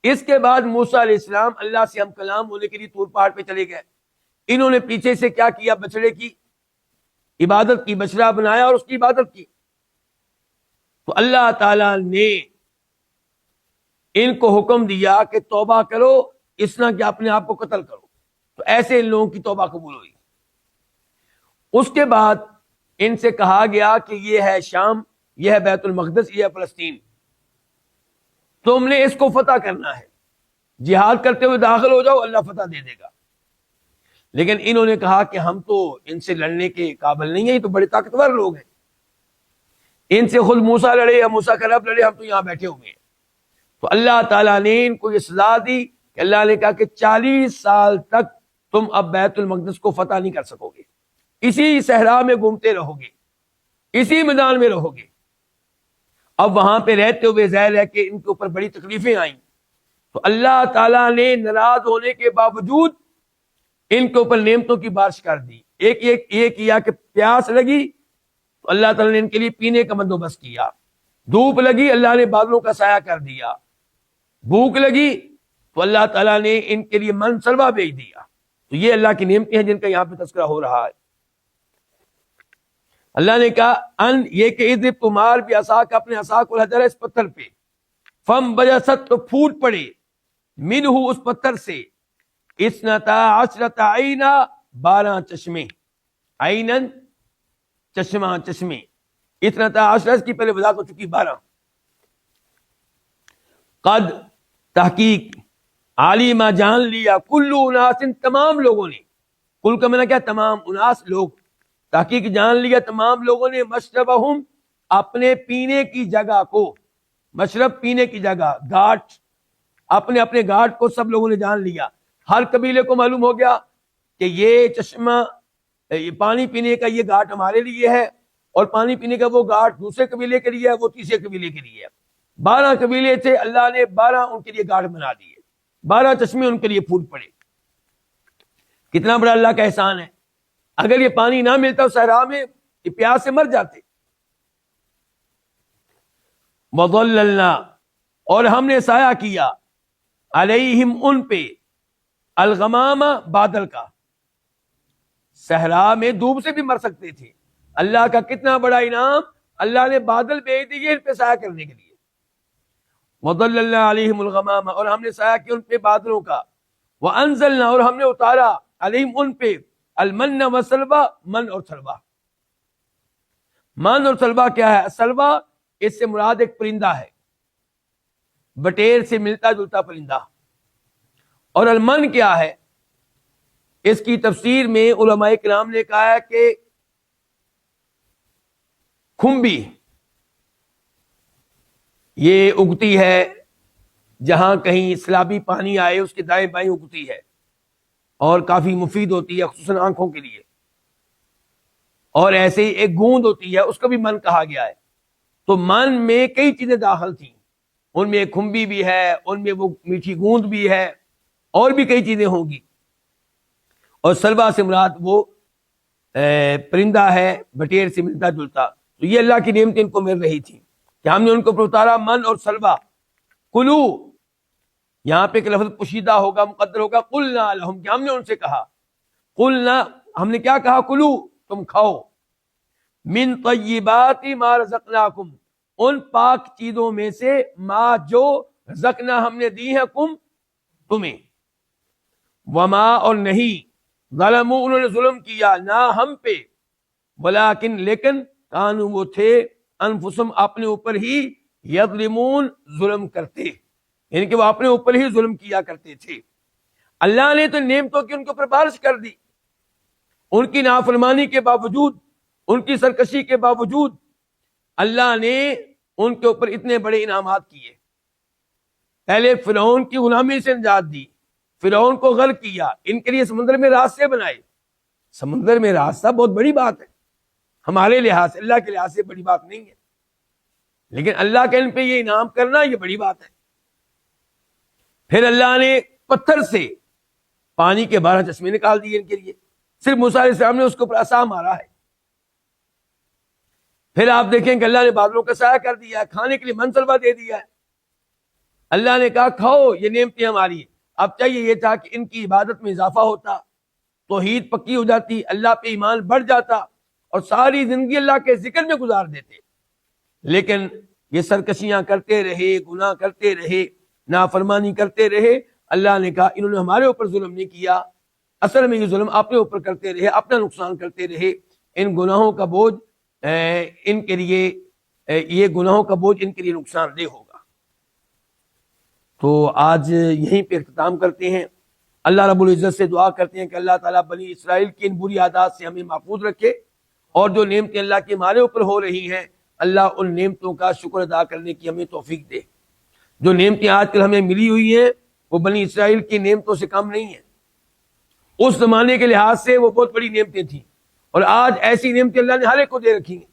اس کے بعد موسیٰ علیہ السلام اللہ سے ہم کلام ہونے کے لیے طور پہاڑ پہ چلے گئے، انہوں نے پیچھے سے کیا کیا؟ بچڑے کی عبادت کی، بچڑا بنایا اور اس کی عبادت کی۔ تو اللہ تعالیٰ نے ان کو حکم دیا کہ توبہ کرو، اس نہ کہ اپنے آپ کو قتل کرو، تو ایسے ان لوگوں کی توبہ قبول ہوئی۔ اس کے بعد ان سے کہا گیا کہ یہ ہے شام، یہ ہے بیت المقدس، یہ ہے فلسطین، تم نے اس کو فتح کرنا ہے، جہاد کرتے ہوئے داخل ہو جاؤ، اللہ فتح دے دے گا۔ لیکن انہوں نے کہا کہ ہم تو ان سے لڑنے کے قابل نہیں ہیں، یہ تو بڑے طاقتور لوگ ہیں، ان سے خود موسیٰ لڑے یا موسیٰ کا رب لڑے، ہم تو یہاں بیٹھے ہوئے ہیں۔ تو اللہ تعالیٰ نے ان کو یہ سزا دی کہ اللہ نے کہا کہ 40 سال تک تم اب بیت المقدس کو فتح نہیں کر سکو گے، اسی صحرا میں گھومتے رہو گے، اسی میدان میں رہو گے۔ اب وہاں پہ رہتے ہوئے ظاہر ہے کہ ان کے اوپر بڑی تکلیفیں آئیں، تو اللہ تعالیٰ نے ناراض ہونے کے باوجود ان کے اوپر نعمتوں کی بارش کر دی۔ ایک یہ کیا کہ پیاس لگی تو اللہ تعالیٰ نے ان کے لیے پینے کا بندوبست کیا، دھوپ لگی اللہ نے بادلوں کا سایہ کر دیا، بھوک لگی تو اللہ تعالیٰ نے ان کے لیے من سلوا بھیج دیا۔ تو یہ اللہ کی نعمتیں ہیں جن کا یہاں پہ تذکرہ ہو رہا ہے۔ اللہ نے کہا یہ کہ اذ تمہار بھی عصا کا اپنے عصا کو الحجر اس پتھر پہ، فم بجست تو پھوٹ پڑے، منہ اس پتھر سے، اثنتا عشرۃ عینا 12 چشمے، عینن چشمہ چشمے، اثنتا عشرۃ کی پہلے وضاحت ہو چکی 12۔ قد تحقیق عالمہ جان لیا، کلو اناس تمام لوگوں نے، کل کا معنی کیا تمام، اناس لوگ، تحقیق جان لیا تمام لوگوں نے، مشربہم اپنے پینے کی جگہ کو، مشرب پینے کی جگہ، گھاٹ، اپنے اپنے گھاٹ کو سب لوگوں نے جان لیا۔ ہر قبیلے کو معلوم ہو گیا کہ یہ چشمہ، یہ پانی پینے کا یہ گھاٹ ہمارے لیے ہے، اور پانی پینے کا وہ گھاٹ دوسرے قبیلے کے لیے ہے، وہ تیسرے قبیلے کے لیے ہے۔ 12 قبیلے تھے، اللہ نے 12 ان کے لیے گھاٹ بنا دیے، 12 چشمے ان کے لیے پھوٹ پڑے۔ کتنا بڑا اللہ کا احسان ہے۔ اگر یہ پانی نہ ملتا صحرا میں، یہ پیاس سے مر جاتے۔ وَظَلَّلْنَا اور ہم نے سایہ کیا، علیہم ان پہ، الغمام بادل کا۔ صحرا میں دھوپ سے بھی مر سکتے تھے، اللہ کا کتنا بڑا انعام، اللہ نے بادل بھیج دیے ان پہ سایہ کرنے کے لیے۔ وَظَلَّلْنَا عَلَيْهِمُ الْغَمَامَ اور ہم نے سایہ کیا ان پہ بادلوں کا، وَأَنزَلْنَا اور ہم نے اتارا، علیہم ان پہ، المن والسلوى من اور سلوہ۔ من اور سلوہ کیا ہے؟ سلوہ اس سے مراد ایک پرندہ ہے، بٹیر سے ملتا جلتا پرندہ، اور المن کیا ہے؟ اس کی تفسیر میں علماء کرام نے کہا ہے کہ کھمبی، یہ اگتی ہے جہاں کہیں سیلابی پانی آئے اس کے دائیں بائیں اگتی ہے، اور کافی مفید ہوتی ہے خصوصاً آنکھوں کے لیے۔ اور ایسے ہی ایک گوند ہوتی ہے، اس کو بھی من کہا گیا ہے۔ تو من میں کئی چیزیں داخل تھیں، ان میں ایک کھمبی بھی ہے، ان میں وہ میٹھی گوند بھی ہے، اور بھی کئی چیزیں ہوں گی۔ اور سلوہ سے مراد وہ پرندہ ہے، بٹیر سے ملتا جلتا۔ تو یہ اللہ کی نعمتیں ان کو مل رہی تھی کہ ہم نے ان کو اتارا، من اور سلوہ۔ کلو، یہاں پہ ایک لفظ پوشیدہ ہوگا، مقدر ہوگا، قلنا لہم، کہ ہم نے ان سے کہا، قلنا ہم نے کیا کہا، کلو تم کھاؤ، من طیبات ما رزقناکم ان پاک چیزوں میں سے، ما جو رزقنا ہم نے دی ہے، کم تمہیں، وما اور نہیں، ظلموا انہوں نے ظلم کیا، نہ ہم پہ، ولیکن لیکن، کانوا وہ تھے، انفسہم اپنے اوپر ہی، یظلمون ظلم کرتے، یعنی کہ وہ اپنے اوپر ہی ظلم کیا کرتے تھے۔ اللہ نے تو نعمتوں کی ان کے اوپر بارش کر دی، ان کی نافرمانی کے باوجود، ان کی سرکشی کے باوجود اللہ نے ان کے اوپر اتنے بڑے انعامات کیے۔ پہلے فرعون کی غلامی سے نجات دی، فرعون کو غرق کیا، ان کے لیے سمندر میں راستے بنائے۔ سمندر میں راستہ بہت بڑی بات ہے، ہمارے لحاظ سے، اللہ کے لحاظ سے بڑی بات نہیں ہے، لیکن اللہ کے ان پہ یہ انعام کرنا یہ بڑی بات ہے۔ پھر اللہ نے پتھر سے پانی کے 12 چشمے نکال دیے ان کے لیے، صرف موسیٰ علیہ السلام نے اس کے اوپر عصا مارا ہے۔ پھر آپ دیکھیں کہ اللہ نے بادلوں کا سایہ کر دیا ہے، کھانے کے لیے من سلوہ دے دیا ہے۔ اللہ نے کہا کھاؤ، یہ نعمتیں ہماری ہیں۔ اب چاہیے یہ تھا کہ ان کی عبادت میں اضافہ ہوتا، توحید پکی ہو جاتی، اللہ پہ ایمان بڑھ جاتا، اور ساری زندگی اللہ کے ذکر میں گزار دیتے، لیکن یہ سرکشیاں کرتے رہے، گناہ کرتے رہے، نافرمانی کرتے رہے۔ اللہ نے کہا انہوں نے ہمارے اوپر ظلم نہیں کیا، اصل میں یہ ظلم اپنے اوپر کرتے رہے، اپنا نقصان کرتے رہے۔ ان گناہوں کا بوجھ ان کے لیے، یہ گناہوں کا بوجھ ان کے لیے نقصان دہ ہوگا۔ تو آج یہیں پہ اختتام کرتے ہیں۔ اللہ رب العزت سے دعا کرتے ہیں کہ اللہ تعالیٰ بنی اسرائیل کی ان بری عادات سے ہمیں محفوظ رکھے، اور جو نعمتیں اللہ کی ہمارے اوپر ہو رہی ہیں، اللہ ان نعمتوں کا شکر ادا کرنے کی ہمیں توفیق دے۔ جو نعمتیں آج کل ہمیں ملی ہوئی ہیں وہ بنی اسرائیل کی نعمتوں سے کم نہیں ہیں، اس زمانے کے لحاظ سے وہ بہت بڑی نعمتیں تھیں، اور آج ایسی نعمتیں اللہ نے ہر ایک کو دے رکھی ہیں۔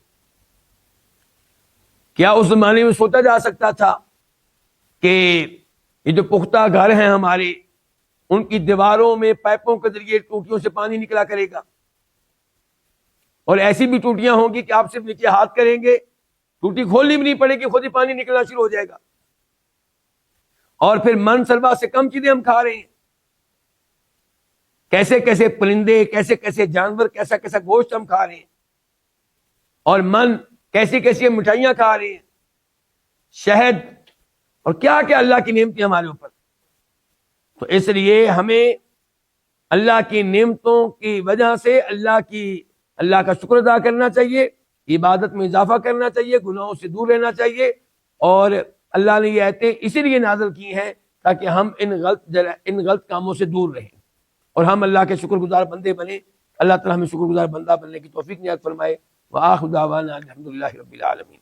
کیا اس زمانے میں سوچا جا سکتا تھا کہ یہ جو پختہ گھر ہیں ہمارے، ان کی دیواروں میں پائپوں کے ذریعے ٹوٹیوں سے پانی نکلا کرے گا، اور ایسی بھی ٹوٹیاں ہوں گی کہ آپ صرف نیچے ہاتھ کریں گے، ٹوٹی کھولنی بھی نہیں پڑے گی، خود ہی پانی نکلنا شروع ہو جائے گا. اور پھر من سلوا سے کم چیزیں ہم کھا رہے ہیں، کیسے کیسے پرندے، کیسے کیسے جانور، کیسا کیسا گوشت ہم کھا رہے ہیں، اور من کیسی کیسی مٹھائیاں کھا رہے ہیں، شہد، اور کیا کیا اللہ کی نعمتیں ہمارے اوپر. تو اس لیے ہمیں اللہ کی نعمتوں کی وجہ سے اللہ کا شکر ادا کرنا چاہیے، عبادت میں اضافہ کرنا چاہیے، گناہوں سے دور رہنا چاہیے. اور اللہ نے یہ آیتیں اسی لیے نازل کی ہیں تاکہ ہم ان غلط کاموں سے دور رہیں اور ہم اللہ کے شکر گزار بندے بنیں. اللہ تعالی ہمیں شکر گزار بندہ بننے کی توفیق عنایت فرمائے. وآخر دعوانا الحمدللہ رب العالمین.